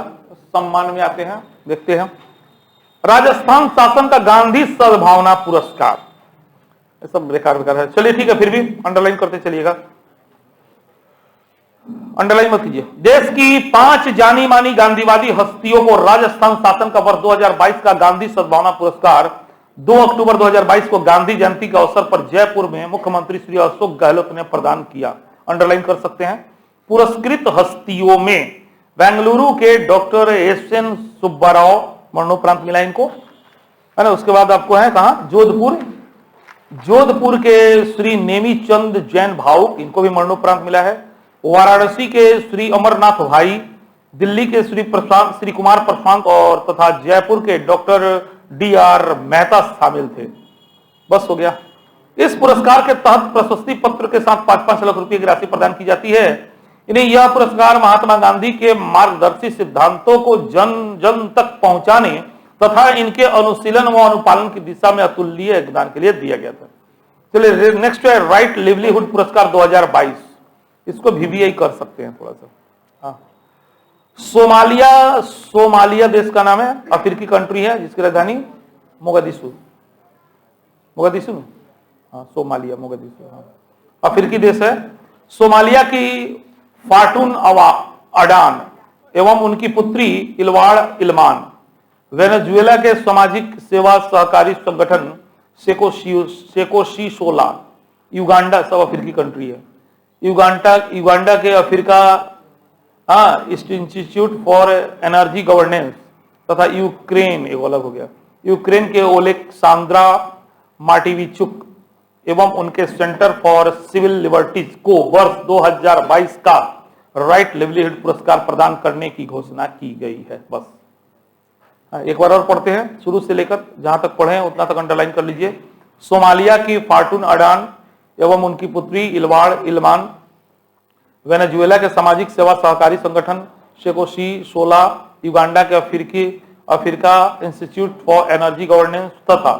सम्मान में आते हैं, देखते हैं। राजस्थान शासन का गांधी सद्भावना पुरस्कार, ये सब बेकार बेकार है, चलिए ठीक है, फिर भी अंडरलाइन करते चलिएगा, अंडरलाइन मत कीजिए। देश की 5 जानी मानी गांधीवादी हस्तियों को राजस्थान शासन का वर्ष 2022 का गांधी सद्भावना पुरस्कार 2 अक्टूबर 2022 को गांधी जयंती के अवसर पर जयपुर में मुख्यमंत्री श्री अशोक गहलोत ने प्रदान किया। अंडरलाइन कर सकते हैं। पुरस्कृत हस्तियों में बेंगलुरु के डॉक्टर एस.एन. सुब्बाराव, मरणोपरांत मिला इनको, है ना। उसके बाद आपको है कहां, जोधपुर के श्री नेमीचंद जैन भावुक, इनको भी मरणोपरांत मिला है। वाराणसी के श्री अमरनाथ भाई, दिल्ली के श्री कुमार प्रशांत और तथा जयपुर के डॉक्टर डी.आर. मेहता शामिल थे। बस हो गया। इस पुरस्कार के तहत प्रशस्ति पत्र के साथ 5-5 लाख रुपए की राशि प्रदान की जाती है। इन्हें यह पुरस्कार महात्मा गांधी के मार्गदर्शी सिद्धांतों को जन जन तक पहुंचाने तथा इनके अनुशीलन व अनुपालन की दिशा में अतुल्य योगदान के लिए दिया गया था। चलिए नेक्स्ट है राइट लिवलीहुड पुरस्कार 2022, इसको VVI कर सकते हैं थोड़ा सा। हाँ, सोमालिया देश का नाम है, अफ्रीकी कंट्री है जिसकी राजधानी मोगादिशु, हाँ सोमालिया, मोगादिशु, हाँ अफ्रीकी देश है। सोमालिया की फाटून अडान एवं उनकी पुत्री इलवाड़ इल्मान वेनेजुएला के सामाजिक सेवा सहकारी संगठन सेकोशीशोला, युगांडा, सब अफ्रीकी कंट्री है। युगांडा के Africa institute for energy governance तथा यूक्रेन, ये अलग हो गया, यूक्रेन के ओलेक्सांद्रा मार्टिविचुक एवं उनके सेंटर फॉर सिविल लिबर्टीज को वर्ष 2022 का राइट लिवलीहुड पुरस्कार प्रदान करने की घोषणा की गई है। बस एक बार और पढ़ते हैं, शुरू से लेकर जहां तक पढ़े हैं उतना तक अंडरलाइन कर लीजिए। सोमालिया की फाटून अडान एवं उनकी पुत्री इलवाड़ इल्मान वेनेजुएला के सामाजिक सेवा सहकारी संगठन सेकोशीशोला, युगांडा के Africa institute for energy governance तथा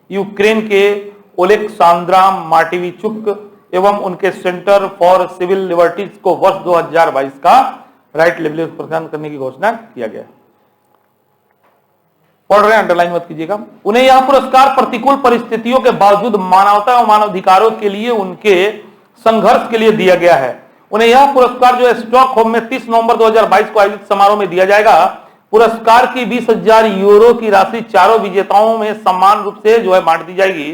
यूक्रेन के ओलेक्सांद्रा मार्टिविचुक एवं उनके सेंटर फॉर सिविल लिबर्टीज को वर्ष 2022 का राइट लिवलीहुड प्रदान करने की घोषणा किया गया। पढ़ रहे हैं, अंडरलाइन मत कीजिएगा। उन्हें यह पुरस्कार प्रतिकूल परिस्थितियों के बावजूद मानवता और मानवाधिकारों के लिए उनके संघर्ष के लिए दिया गया है। उन्हें यह पुरस्कार जो है स्टॉकहोम में 30 नवंबर 2022 को आयोजित समारोह में दिया जाएगा। पुरस्कार की 20,000 यूरो की राशि चारों विजेताओं में समान रूप से जो है बांट दी जाएगी।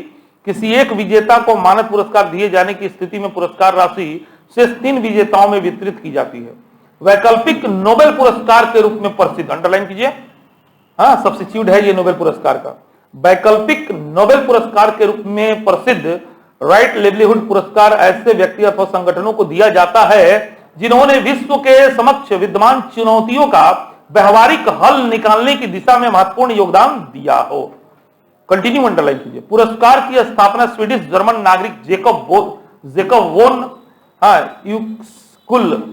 किसी एक विजेता को मानद पुरस्कार दिए जाने की स्थिति में पुरस्कार राशि शेष 3 विजेताओं में वितरित की जाती है। वैकल्पिक नोबेल पुरस्कार के रूप में प्रसिद्ध, अंडरलाइन कीजिए, हाँ सब्स्टिट्यूट है ये नोबेल पुरस्कार का। वैकल्पिक नोबेल पुरस्कार के रूप में प्रसिद्ध राइट लिवलीहुड पुरस्कार ऐसे व्यक्ति अथवा संगठनों को दिया जाता है जिन्होंने विश्व के समक्ष विद्यमान चुनौतियों का व्यवहारिक हल निकालने की दिशा में महत्वपूर्ण योगदान दिया हो। कंटिन्यू अंडरलाइन कीजिए। पुरस्कार की स्थापना स्वीडिश जर्मन नागरिक जेकब वोन यूस्कुल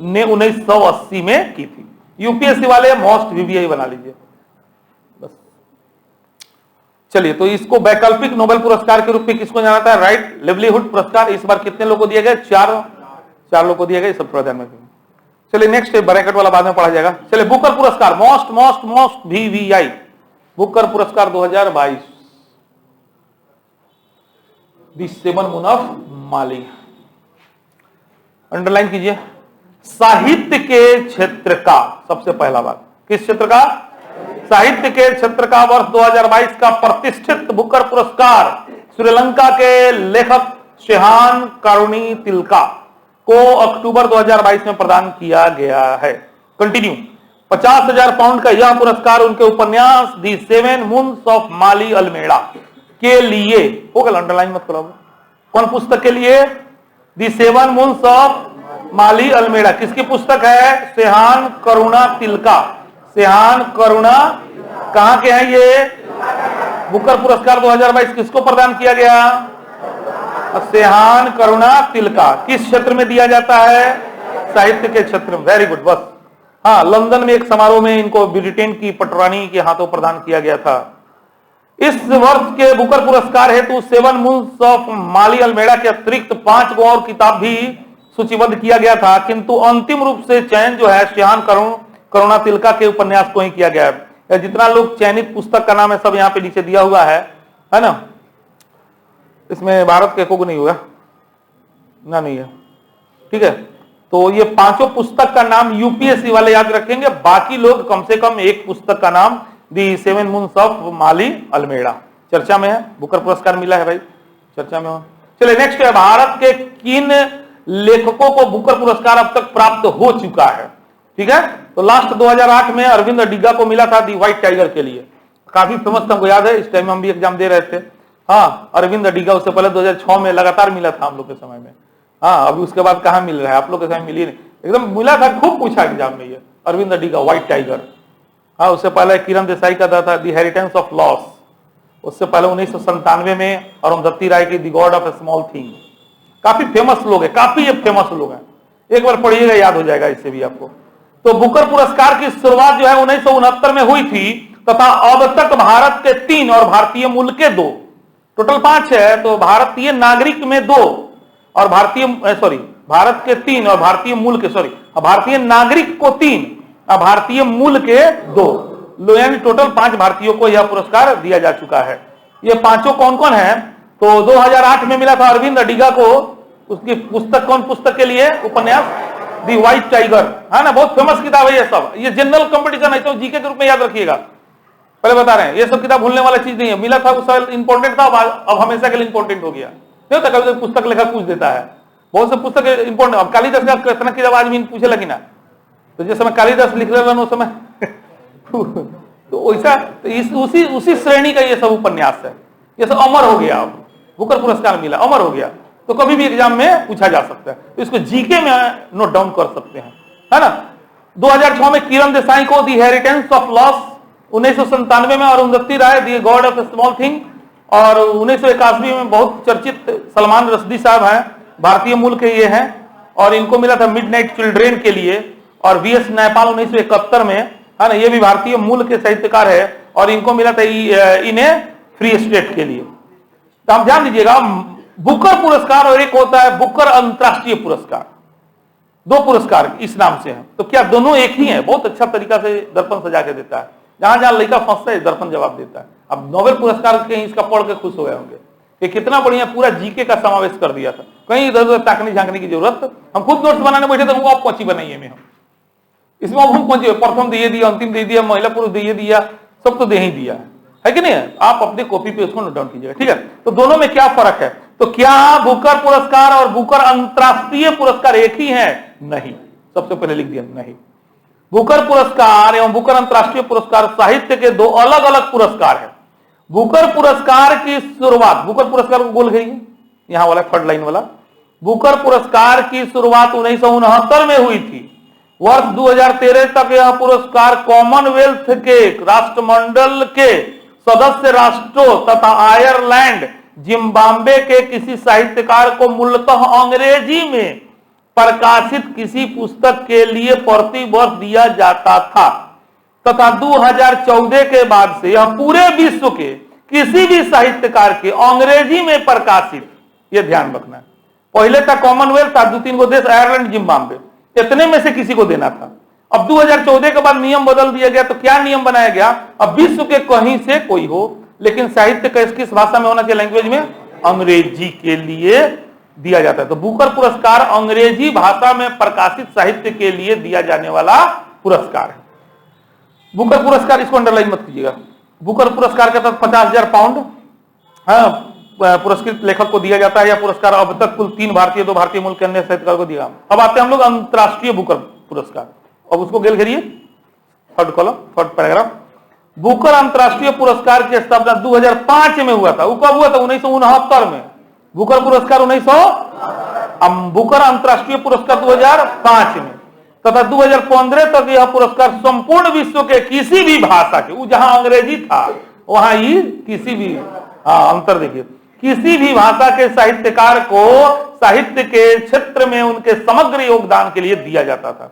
ने 1980 में की थी। यूपीएससी वाले मोस्ट VVI बना लीजिए बस। चलिए, तो इसको वैकल्पिक नोबेल पुरस्कार के रूप में किसको जाना जाता है? राइट लिवलीहुड पुरस्कार। इस बार कितने लोगों को दिया गया? 4 लोगों को दिया गया, सब थोड़ा ध्यान रखेंगे। चलिए नेक्स्ट ब्रैकेट वाला बाद में पढ़ा जाएगा। चलिए बुकर पुरस्कार मोस्ट VVI बुकर पुरस्कार 2022 दी 7 मून ऑफ माली, अंडरलाइन कीजिए। साहित्य के क्षेत्र का सबसे पहला बात, किस क्षेत्र का? साहित्य के क्षेत्र का वर्ष 2022 का प्रतिष्ठित बुकर पुरस्कार श्रीलंका के लेखक शेहान करुणी तिलका को अक्टूबर 2022 में प्रदान किया गया है। कंटिन्यू। 50,000 पाउंड का यह पुरस्कार उनके उपन्यास दी 7 मून्स ऑफ माली अल्मेड़ा के लिए होगा, अंडरलाइन मत करो। कौन पुस्तक के लिए? दी 7 मून्स ऑफ माली अल्मेड़ा किसकी पुस्तक है? शेहान करुणा तिलका। शेहान करुणा कहां के हैं ये? बुकर पुरस्कार 2022 किसको प्रदान किया गया? शेहान करुणा तिलका। किस क्षेत्र में दिया जाता है? साहित्य के क्षेत्र में। Very good. बस हाँ, लंदन में एक समारोह में इनको ब्रिटेन की पटरानी के हाथों प्रदान किया गया था। इस वर्ष के बुकर पुरस्कार हेतु 7 मून्स ऑफ माली अल्मेड़ा के अतिरिक्त 5 और किताब भी सूचीबद्ध किया गया था, किंतु अंतिम रूप से चयन जो है शेहान करुणा तिलका के उपन्यास को ही किया गया है। जितना लोग चयनित पुस्तक का नाम है सब यहाँ पे नीचे दिया हुआ है ना। इसमें भारत के को नहीं होगा ना, नहीं है, ठीक है। तो ये पांचों पुस्तक का नाम यूपीएससी वाले याद रखेंगे, बाकी लोग कम से कम एक पुस्तक का नाम the seven moons of Maali अल्मेड़ा चर्चा में है, बुकर पुरस्कार मिला है भाई, चर्चा में हो। चलिए नेक्स्ट है, भारत के किन लेखकों को बुकर पुरस्कार अब तक प्राप्त हो चुका है, ठीक है। तो लास्ट 2008 में अरविंद अडिगा को मिला था दी व्हाइट टाइगर के लिए, काफी फेमस था, हमको याद है, इस टाइम हम भी एग्जाम दे रहे थे। हाँ, अरविंद अडिगा, उससे पहले 2006 में लगातार मिला था हम लोग के समय में। हाँ, अभी उसके बाद कहाँ मिल रहा है, आप लोग के समय मिली नहीं, एकदम मिला था, खूब पूछा एग्जाम में ये अरविंद अडिगा व्हाइट टाइगर। हाँ, उससे पहले किरण देसाई का था दी हेरिटेंस ऑफ लॉस, उससे पहले 1997 में अरुंधति राय की the God of a small thing. काफी फेमस लोग है, काफी फेमस लोग हैं, एक बार पढ़िएगा याद हो जाएगा इससे भी आपको। तो बुकर पुरस्कार की शुरुआत जो है 1969 में हुई थी तथा अब तक भारत के 3 और भारतीय मूल के 2, टोटल 5 है। तो भारतीय नागरिक में 2 और भारत के 3 और भारतीय मूल के भारतीय नागरिक को 3 और भारतीय मूल के 2, यानी टोटल 5 भारतीयों को यह पुरस्कार दिया जा चुका है। ये पांचों कौन कौन है? तो 2008 में मिला था अरविंद अडिगा को, उसकी पुस्तक कौन पुस्तक के लिए? उपन्यास दी व्हाइट टाइगर, है ना, बहुत फेमस किताब है ये सब। ये जनरल कंपटीशन है, तो जीके के रूप में याद रखिएगा, पहले बता रहे हैं, ये सब किताब भूलने वाला चीज नहीं है। मिला था उस साल इंपॉर्टेंट था, अब हमेशा के लिए इंपॉर्टेंट हो गया। नहीं होता कभी पुस्तक लेखक पूछ देता है, बहुत से पुस्तक इंपॉर्टेंट। अब कालिदास का कितना किताब आज भी पूछे लगी ना, तो जिस समय कालिदास लिख रहे उस समय तो वैसा उसी श्रेणी का ये सब उपन्यास है। ये सब अमर हो गया, अब बुकर पुरस्कार मिला, अमर हो गया, तो कभी भी एग्जाम में पूछा जा सकता है, तो इसको जीके में नोट डाउन कर सकते हैं, है ना। 2006 में किरण देसाई को दी हेरिटेंस ऑफ लॉस, 1997 में Arundhati Roy the God of a small thing, और 1981 में बहुत चर्चित सलमान रश्दी साहब हैं, भारतीय मूल के ये हैं, और इनको मिला था मिडनाइट चिल्ड्रेन के लिए। और वीएस नैपाल 1971 में, है ना, ये भी भारतीय मूल के साहित्यकार है, और इनको मिला था इन्हें फ्री स्टेट के लिए। तो आप ध्यान दीजिएगा, बुकर पुरस्कार और एक होता है बुकर अंतरराष्ट्रीय पुरस्कार, 2 पुरस्कार इस नाम से हैं। तो क्या दोनों एक ही हैं? बहुत अच्छा तरीका से दर्पण सजा के देता है, जहां जहां लड़का फंसता है दर्पण जवाब देता है। अब नोबेल पुरस्कार कहीं इसका पढ़ के खुश हो गए होंगे कि कितना बढ़िया पूरा जीके का समावेश कर दिया था, कहीं इधर उधर ताकने झांकने की जरूरत। हम खुद नोट्स बनाने बैठे थे, वो आप पहुंची बनाइए में, हम इसमें अब हम पहुंचे, प्रथम दे दिया, अंतिम दे दिया, महिला पुरुष दे दिया, सब तो दे ही दिया है कि नहीं? आप अपने कॉपी पे उसको नोट डाउन कीजिएगा, ठीक है। तो दोनों में क्या फर्क है? तो क्या बुकर पुरस्कार और बुकर अंतरराष्ट्रीय पुरस्कार एक ही है? नहीं, सबसे पहले लिख दिया नहीं। बुकर पुरस्कार एवं बुकर अंतरराष्ट्रीय पुरस्कार साहित्य के 2 अलग अलग पुरस्कार है। बुकर पुरस्कार की शुरुआत, बुकर पुरस्कार को बोल गई यहां वाला थर्ड लाइन वाला, बुकर पुरस्कार की शुरुआत 1969 में हुई थी। वर्ष 2013 तक यह पुरस्कार कॉमनवेल्थ के राष्ट्रमंडल के सदस्य राष्ट्रों तथा आयरलैंड, जिम्बाब्वे के किसी साहित्यकार को मूलतः अंग्रेजी में प्रकाशित किसी पुस्तक के लिए प्रति वर्ष दिया जाता था, तथा 2014 के बाद से यह पूरे विश्व के किसी भी साहित्यकार के अंग्रेजी में प्रकाशित, यह ध्यान रखना है। पहले था कॉमनवेल्थ था, 2-3 गो देश, आयरलैंड, जिम्बाब्वे, इतने में से किसी को देना था। अब 2014 के बाद नियम बदल दिया गया, तो क्या नियम बनाया गया? अब विश्व के कहीं से कोई हो, लेकिन साहित्य किस भाषा में होना चाहिए? लैंग्वेज में, अंग्रेजी के लिए दिया जाता है। तो बुकर पुरस्कार अंग्रेजी भाषा में प्रकाशित साहित्य के लिए दिया जाने वाला पुरस्कार है। बुकर पुरस्कार, इसको अंडरलाइन मत कीजिएगा, बुकर पुरस्कार का तहत 50,000 पाउंड पुरस्कृत लेखक को दिया जाता है। यह पुरस्कार अब तक कुल 3 भारतीय, 2 भारतीय मूल के अन्य साहित्यकार को दिया। अब आते हैं हम लोग अंतरराष्ट्रीय बुकर पुरस्कार, अब उसको गेल करिए, third column, third paragraph. Booker अंतरराष्ट्रीय पुरस्कार की स्थापना 2005 में हुआ था। वो कब हुआ था? 1969 में। बुकर पुरस्कार 1900, बुकर अंतरराष्ट्रीय पुरस्कार 2005 में, तथा 2015 तक यह पुरस्कार संपूर्ण विश्व के किसी भी भाषा के, जहां अंग्रेजी था वहां ही किसी भी, अंतर देखिए, किसी भी भाषा के साहित्यकार को साहित्य के क्षेत्र में उनके समग्र योगदान के लिए दिया जाता था।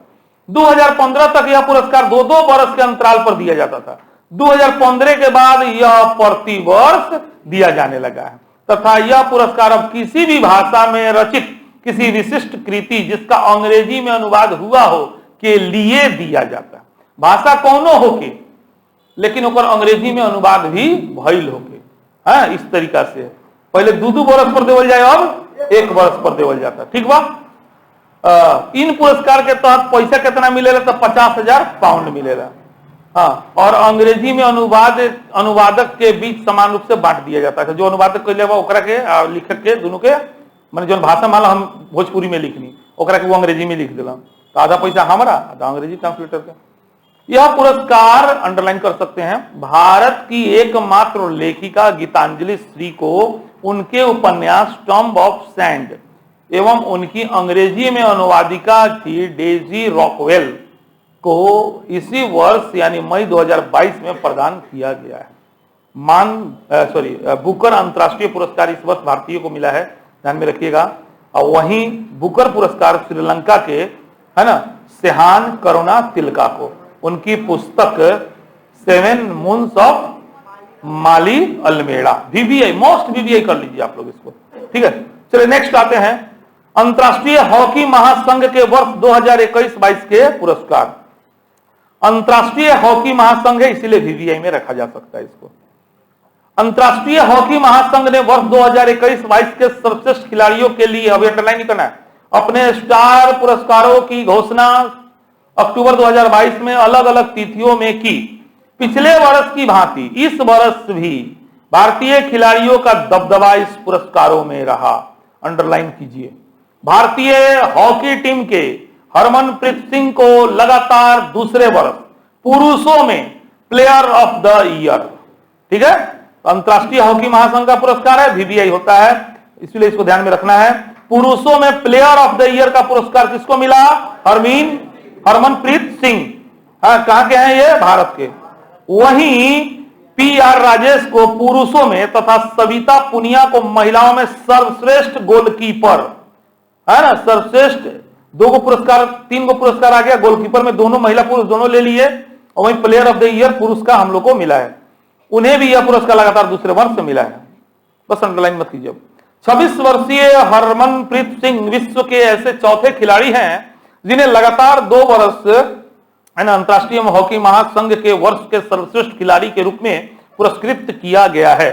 2015 तक यह पुरस्कार 2-2 वर्ष के अंतराल पर दिया जाता था। 2015 के बाद यह प्रति वर्ष दिया जाने लगा है, तथा यह पुरस्कार अब किसी भी भाषा में रचित किसी विशिष्ट कृति जिसका अंग्रेजी में अनुवाद हुआ हो के लिए दिया जाता है। भाषा कौनो होके, लेकिन ओकर अंग्रेजी में अनुवाद भी भइल होके। हाँ, इस तरीका से पहले 2-2 बरस पर देवल जाए, अब 1 बरस पर देवल जाता। ठीक बा। इन पुरस्कार के तहत पैसा कितना मिलेला? तो 50,000 पाउंड मिलेला। हाँ, और अंग्रेजी में अनुवादक के बीच समान रूप से बांट दिया जाता है। जो अनुवादक कैले बा ओकरा के लिखक के दोनों के, माने जो भाषा मान हम भोजपुरी में लिखनी, ओकरा के वो अंग्रेजी में लिख दिला, तो आधा पैसा हमारा, आधा अंग्रेजी ट्रांसलेटर का। यह पुरस्कार अंडरलाइन कर सकते हैं, भारत की एकमात्र लेखिका गीतांजलि श्री को उनके उपन्यास टॉम्ब ऑफ सैंड एवं उनकी अंग्रेजी में अनुवादिका थी डेजी रॉकवेल को इसी वर्ष यानी मई 2022 में प्रदान किया गया है। बुकर अंतर्राष्ट्रीय पुरस्कार इस वर्ष भारतीय को मिला है, ध्यान में रखिएगा। और वहीं बुकर पुरस्कार श्रीलंका के, है ना, सेहान करुणा तिलका को उनकी पुस्तक 7 moons of Maali Almeida, VBI, most VBI कर लीजिए आप लोग इसको। ठीक है, चलिए नेक्स्ट आते हैं अंतर्राष्ट्रीय हॉकी महासंघ के वर्ष 2021-22 के पुरस्कार। अंतर्राष्ट्रीय हॉकी महासंघ है, इसीलिए VBI में रखा जा सकता है इसको। अंतर्राष्ट्रीय हॉकी महासंघ ने वर्ष 2021-22 के सर्वश्रेष्ठ खिलाड़ियों के लिए, अभी अंडरलाइन नहीं करना है, अपने स्टार पुरस्कारों की घोषणा अक्टूबर 2022 में अलग अलग तिथियों में की। पिछले वर्ष की भांति इस वर्ष भी भारतीय खिलाड़ियों का दबदबा इस पुरस्कारों में रहा। अंडरलाइन कीजिए, भारतीय हॉकी टीम के हरमनप्रीत सिंह को लगातार दूसरे वर्ष पुरुषों में प्लेयर ऑफ द ईयर। ठीक है, अंतर्राष्ट्रीय हॉकी महासंघ का पुरस्कार है, VBI होता है, इसलिए इसको ध्यान में रखना है। पुरुषों में प्लेयर ऑफ द ईयर का पुरस्कार किसको मिला? हरमनप्रीत सिंह। हाँ, कहां के हैं ये? भारत के। वहीं PR राजेश को पुरुषों में तथा सविता पुनिया को महिलाओं में सर्वश्रेष्ठ गोलकीपर, है ना, सर्वश्रेष्ठ 2 पुरस्कार, 3 पुरस्कार आ गया। गोलकीपर में दोनों महिला पुरुष दोनों ले लिए, और वहीं प्लेयर ऑफ द ईयर पुरुष का हम लोग को मिला है। उन्हें भी यह पुरस्कार लगातार दूसरे वर्ष से मिला है, बस अंडरलाइन मत कीजिए। 26 वर्षीय हरमनप्रीत सिंह विश्व के ऐसे चौथे खिलाड़ी हैं जिन्हें लगातार 2 वर्ष अंतर्राष्ट्रीय हॉकी महासंघ के वर्ष के सर्वश्रेष्ठ खिलाड़ी के रूप में पुरस्कृत किया गया है।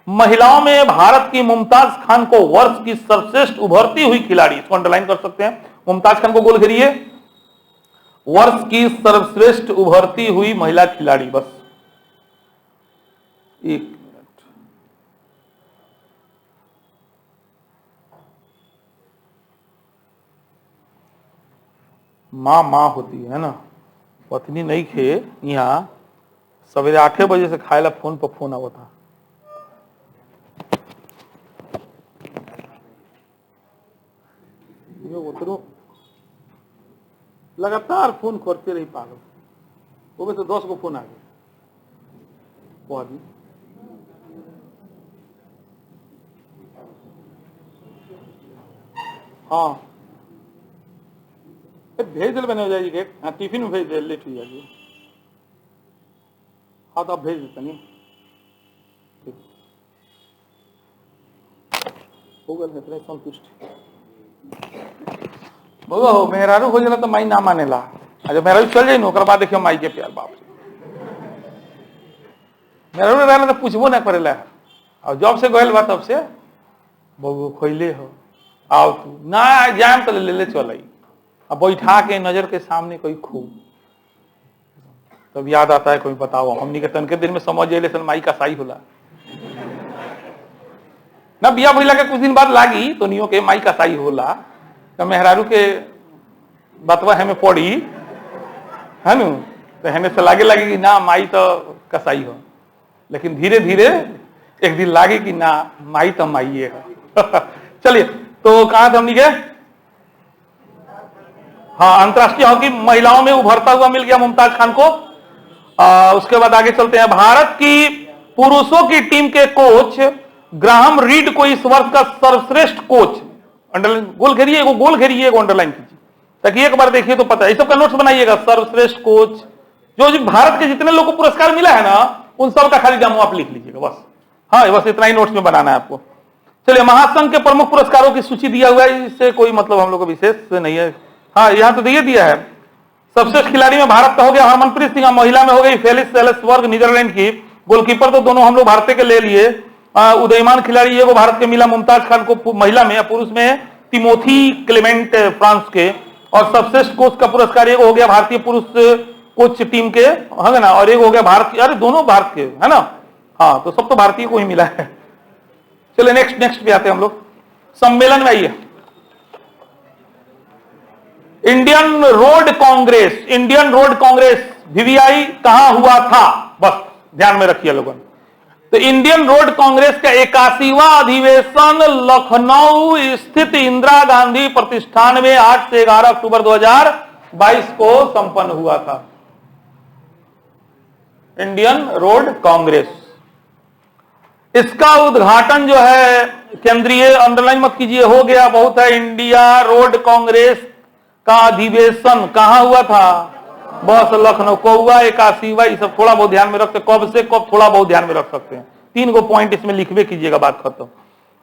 महिलाओं में भारत की मुमताज खान को वर्ष की सर्वश्रेष्ठ उभरती हुई खिलाड़ी, इसको अंडरलाइन कर सकते हैं, मुमताज खान को गोल घेरिए, वर्ष की सर्वश्रेष्ठ उभरती हुई महिला खिलाड़ी। बस एक मिनट, माँ होती है ना, पत्नी नहीं खे। यहाँ सवेरे 8 बजे से खाएला फोन पर फोन आवा था। लगातार फोन करते रही पागल, वो में तो 10 को फोन आ गया। वो अभी हाँ भेज दिल बने हो जाएगी केक। हाँ, टिफिन में भेज दे, लेट हो जाएगी। हाँ, तो आप भेज देते नहीं, ठीक हो गल है, तेरे संतुष्ट बोलो हो। मेहरारू हो जाला तो माई ना मानेला, अच्छा मेहरारू चल जाए ना, बाद देखियो माई के प्यार। बाप मेहरारू रहला तो पूछबो ना करेला, और जब से गयल बा तब से बबू खोइले हो, आओ तू ना जाम तो ले चल आई। अब बैठा के नजर के सामने कोई खूब, तब याद आता है कोई बताओ हमनी के तन के दिन में समझ जाइले सन माई का साई होला ना। बिया भइला के कुछ दिन बाद लागी तो नियो के माई का साई होला, तो मेहरारू के बतवा हमें पड़ी है नु, तो हमें से लागे कि ना माई तो कसाई हो, लेकिन धीरे धीरे एक दिन लागे कि ना माई तो माई है। चलिए, तो कहा थे हमनी के? हाँ, अंतर्राष्ट्रीय हॉकी महिलाओं में उभरता हुआ मिल गया मुमताज खान को। उसके बाद आगे चलते हैं। भारत की पुरुषों की टीम के कोच ग्राहम रीड को इस वर्ष का सर्वश्रेष्ठ कोच, अंडरलाइन गोल घेरिए, गोल घेरिए, अंडरलाइन कीजिए ताकि एक बार देखिए तो पता है। इस सबका नोट्स बनाइएगा। सर्वश्रेष्ठ कोच जो भारत के जितने लोग को पुरस्कार मिला है ना, उन सब का खाली नाम आप लिख लीजिएगा बस। हाँ, बस इतना ही नोट्स में बनाना है आपको। चलिए, महासंघ के प्रमुख पुरस्कारों की सूची दिया हुआ है, इससे कोई मतलब हम लोग को विशेष नहीं है। हाँ, यहां तो दिया है सबसे खिलाड़ी में भारत का हो गया हरमनप्रीत सिंह, महिला में हो गई फेलिक्स सेल्सबर्ग नीदरलैंड की। गोलकीपर तो दोनों हम लोग भारतीय के ले लिए। उदयमान खिलाड़ी ये वो भारत के मिला मुमताज खान को महिला में, पुरुष में तिमोथी क्लेमेंट फ्रांस के। और सर्वश्रेष्ठ कोच का पुरस्कार एक हो गया भारतीय पुरुष कोच टीम के, है ना, और एक हो गया भारत, अरे दोनों भारत के, है ना, हाँ, तो सब तो भारतीय को ही मिला है। चलिए नेक्स्ट पे आते हैं हम लोग। सम्मेलन में आइए, इंडियन रोड कांग्रेस VVI कहां हुआ था, बस ध्यान में रखिए लोगों। तो इंडियन रोड कांग्रेस का 81वां अधिवेशन लखनऊ स्थित इंदिरा गांधी प्रतिष्ठान में 8 से 11 अक्टूबर 2022 को संपन्न हुआ था। इंडियन रोड कांग्रेस, इसका उद्घाटन जो है केंद्रीय, अंडरलाइन मत कीजिए, हो गया बहुत है। इंडिया रोड कांग्रेस का अधिवेशन कहां हुआ था, बस लखनऊ को हुआ। 81वां, ये सब थोड़ा बहुत ध्यान में रख सकते, कब से कब थोड़ा बहुत ध्यान में रख सकते हैं। 3 गो पॉइंट इसमें लिखवे कीजिएगा, बात खत्म।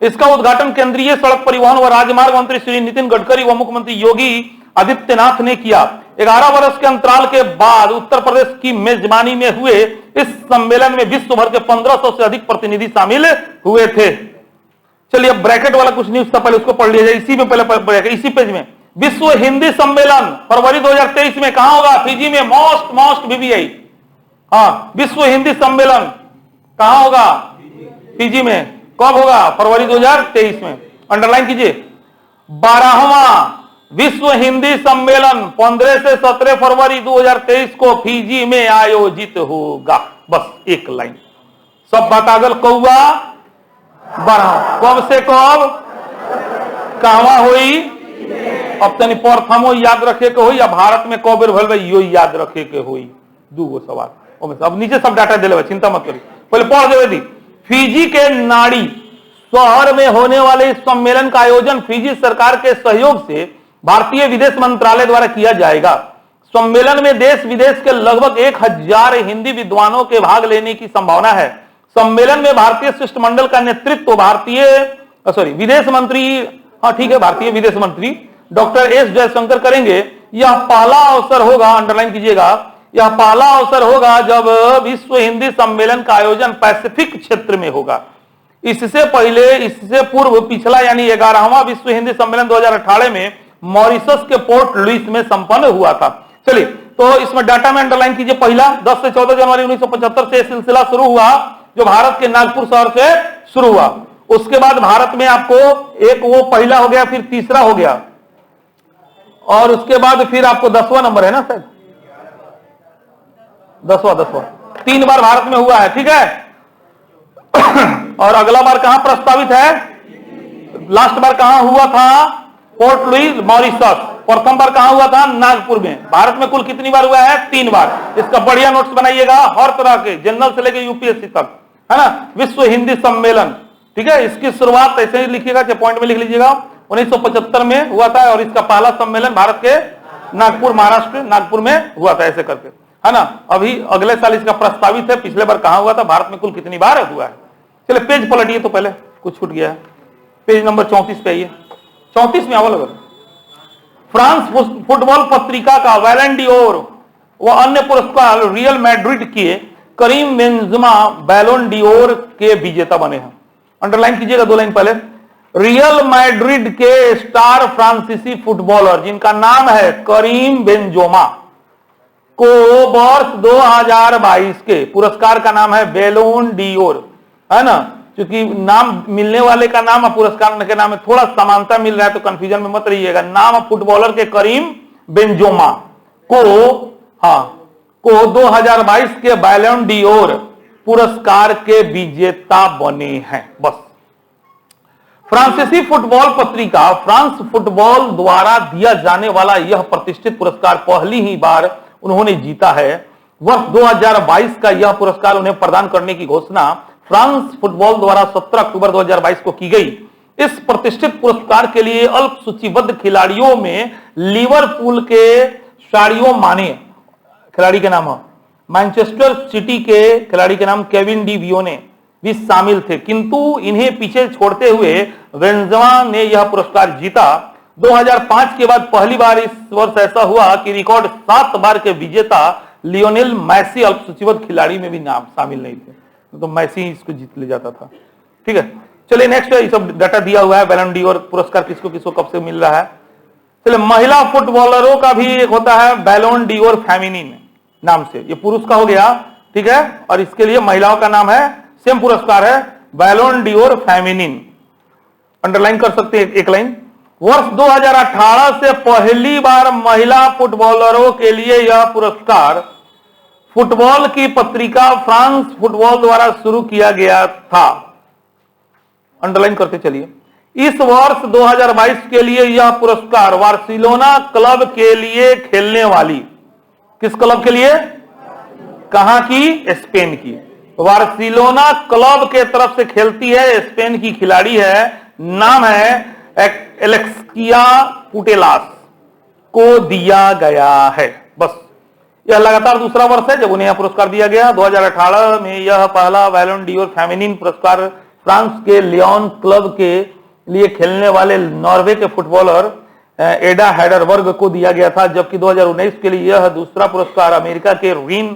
इसका उद्घाटन केंद्रीय सड़क परिवहन व राजमार्ग मंत्री श्री नितिन गडकरी व मुख्यमंत्री योगी आदित्यनाथ ने किया। 11 वर्ष के अंतराल के बाद उत्तर प्रदेश की मेजबानी में हुए इस सम्मेलन में विश्व भर के 1500 से अधिक प्रतिनिधि शामिल हुए थे। चलिए अब ब्रैकेट वाला कुछ न्यूज था, पहले उसको पढ़ लिया जाए। इसी में पहले इसी पेज में, विश्व हिंदी सम्मेलन फरवरी 2023 में कहां होगा, फिजी में। मोस्ट VVI, हाँ, विश्व हिंदी सम्मेलन कहां होगा, फिजी में। कब होगा, फरवरी 2023 में। अंडरलाइन कीजिए, 12वां विश्व हिंदी सम्मेलन 15 से 17 फरवरी 2023 को फिजी में आयोजित होगा। बस एक लाइन, सब बतागल कौआ 12, कब से कब, कहवा हुई, अब तनी प्रथमो याद रखे के होई, या भारत में कब बेर भइल बा यो याद रखे के होई। 2 सवाल ओमे, अब नीचे सब डाटा देले, चिंता मत करी, पहले पढ़ देवे दी। फिजी के नाड़ी शहर में होने वाले इस सम्मेलन का आयोजन फिजी सरकार के सहयोग से भारतीय विदेश मंत्रालय द्वारा किया जाएगा। सम्मेलन में देश विदेश के लगभग 1000 हिंदी विद्वानों के भाग लेने की संभावना है। सम्मेलन में भारतीय शिष्टमंडल का नेतृत्व विदेश मंत्री, हाँ ठीक है, भारतीय विदेश मंत्री डॉक्टर एस जयशंकर करेंगे। यह पहला अवसर होगा, अंडरलाइन कीजिएगा, यह पहला अवसर होगा जब विश्व हिंदी सम्मेलन का आयोजन पैसिफिक क्षेत्र में होगा। इससे पूर्व पिछला यानी 11वां विश्व हिंदी सम्मेलन 2018 में मॉरिशस के पोर्ट लुइस में संपन्न हुआ था। चलिए, तो इसमें डाटा में अंडरलाइन कीजिए, पहला 10 से 14 जनवरी 1975 से सिलसिला शुरू हुआ, जो भारत के नागपुर शहर से शुरू हुआ। उसके बाद भारत में आपको एक वो पहला हो गया, फिर तीसरा हो गया, और उसके बाद फिर आपको 10वां नंबर है ना सर, 10वां 3 बार भारत में हुआ है, ठीक है। और अगला बार कहां प्रस्तावित है, लास्ट बार कहां हुआ था, पोर्ट लुइस मॉरिशस। प्रथम बार कहां हुआ था, नागपुर में। भारत में कुल कितनी बार हुआ है, 3 बार। इसका बढ़िया नोट्स बनाइएगा, हर तरह के, जनरल से लेकर यूपीएससी तक, है ना। विश्व हिंदी सम्मेलन, ठीक है, इसकी शुरुआत ऐसे ही लिखिएगा, पॉइंट में लिख लीजिएगा, 1975 में हुआ था, और इसका पहला सम्मेलन भारत के नागपुर, महाराष्ट्र नागपुर में हुआ था, ऐसे करके, है ना। अभी अगले साल इसका प्रस्तावित है, पिछले बार कहां हुआ था, भारत में कुल कितनी बार हुआ है। चलिए पेज पलटिए, तो पहले कुछ छूट गया है, पेज नंबर 34 पे आइए। 34 में आवल, फ्रांस फुटबॉल पत्रिका का बैलन डियोर व अन्य पुरस्कार रियल मैड्रिड के करीम बेंजेमा बैलन डियोर के विजेता बने हैं। अंडरलाइन कीजिएगा 2 लाइन पहले। रियल मैड्रिड के स्टार फ्रांसीसी फुटबॉलर जिनका नाम है करीम बेंजेमा को वर्ष 2022 के पुरस्कार का नाम है बैलन डियोर, है ना। क्योंकि नाम मिलने वाले का नाम और पुरस्कार के नाम में थोड़ा समानता मिल रहा है, तो कंफ्यूजन में मत रहिएगा। नाम फुटबॉलर के करीम बेंजेमा को 2022 के बैलन डियोर पुरस्कार के विजेता बने हैं। बस फ्रांसीसी फुटबॉल पत्रिका फ्रांस फुटबॉल द्वारा दिया जाने वाला यह प्रतिष्ठित पुरस्कार पहली ही बार उन्होंने जीता है। वर्ष 2022 का यह पुरस्कार उन्हें प्रदान करने की घोषणा फ्रांस फुटबॉल द्वारा 17 अक्टूबर 2022 को की गई। इस प्रतिष्ठित पुरस्कार के लिए अल्प सूचीबद्ध खिलाड़ियों में लिवरपूल के साडियो माने खिलाड़ी के नाम है, मैनचेस्टर सिटी के खिलाड़ी के नाम केविन डी वियोने भी शामिल थे, किंतु इन्हें पीछे छोड़ते हुए बेंजेमा ने यह पुरस्कार जीता। 2005 के बाद पहली बार इस वर्ष ऐसा हुआ कि रिकॉर्ड 7 बार के विजेता लियोनेल मैसी अल्पसूचीबद्ध खिलाड़ी में भी नाम शामिल नहीं थे, तो मैसी ही इसको जीत ले जाता था। ठीक है, चलिए नेक्स्ट ये सब डाटा दिया हुआ है, बैलन डी'ओर पुरस्कार किसको किसको कब से मिल रहा है। चलिए, महिला फुटबॉलरों का भी एक होता है बैलोन डी'ओर फेमिनिन नाम से, ये पुरुष का हो गया। ठीक है, और इसके लिए महिलाओं का नाम है, सेम पुरस्कार है, बैलोन डी'ओर फेमिनिन। अंडरलाइन कर सकते हैं एक लाइन। वर्ष 2018 से पहली बार महिला फुटबॉलरों के लिए यह पुरस्कार फुटबॉल की पत्रिका फ्रांस फुटबॉल द्वारा शुरू किया गया था। अंडरलाइन करते चलिए। इस वर्ष 2022 के लिए यह पुरस्कार बार्सिलोना क्लब के लिए खेलने वाली, किस क्लब के लिए, कहां की, स्पेन की, बार्सिलोना क्लब के तरफ से खेलती है, स्पेन की खिलाड़ी है, नाम है एलेक्सिया पुटेलास को दिया गया है। बस, यह लगातार दूसरा वर्ष है जब उन्हें यह पुरस्कार दिया गया। 2018 में यह पहला बैलोन डी'ओर फेमिनिन पुरस्कार फ्रांस के लियोन क्लब के लिए खेलने वाले नॉर्वे के फुटबॉलर एडा हेडरबर्ग को दिया गया था, जबकि 2019 के लिए यह दूसरा पुरस्कार अमेरिका के रीन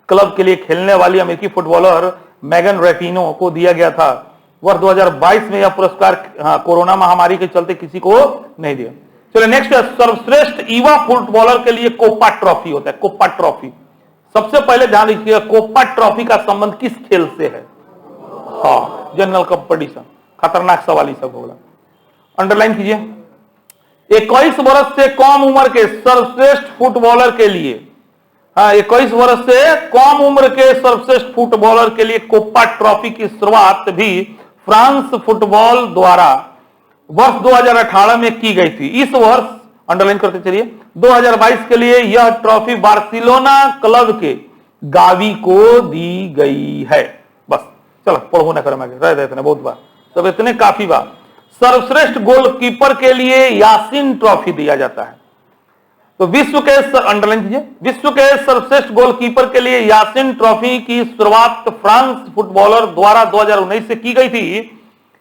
क्लब के लिए खेलने वाली अमेरिकी फुटबॉलर मैगन रैपिनो को दिया गया था। वर्ष 2022 में यह पुरस्कार कोरोना महामारी के चलते किसी को नहीं दिया। चलिए नेक्स्ट है, सर्वश्रेष्ठ युवा फुटबॉलर के लिए कोपा ट्रॉफी होता है। कोपा ट्रॉफी, सबसे पहले ध्यान रखिएगा, कोपा ट्रॉफी का संबंध किस खेल से है? हाँ, जनरल कंपटीशन, खतरनाक सवाल ही सब होगा, अंडरलाइन कीजिए। 21 वर्ष से कम उम्र के सर्वश्रेष्ठ फुटबॉलर के लिए, 21 वर्ष से कम उम्र के सर्वश्रेष्ठ फुटबॉलर के लिए कोपा ट्रॉफी की शुरुआत भी फ्रांस फुटबॉल द्वारा वर्ष 2018 में की गई थी। इस वर्ष, अंडरलाइन करते चलिए, 2022 के लिए यह ट्रॉफी बार्सिलोना क्लब के गावी को दी गई है। बस, चलो पढ़ो ना करें, रह देते ना बहुत बार, सब इतने काफी बार। सर्वश्रेष्ठ गोलकीपर के लिए यासीन ट्रॉफी दिया जाता है। तो विश्व के, अंडरलाइन कीजिए, विश्व के सर्वश्रेष्ठ गोलकीपर के लिए यासीन ट्रॉफी की शुरुआत फ्रांस फुटबॉलर द्वारा 2019 से की गई थी।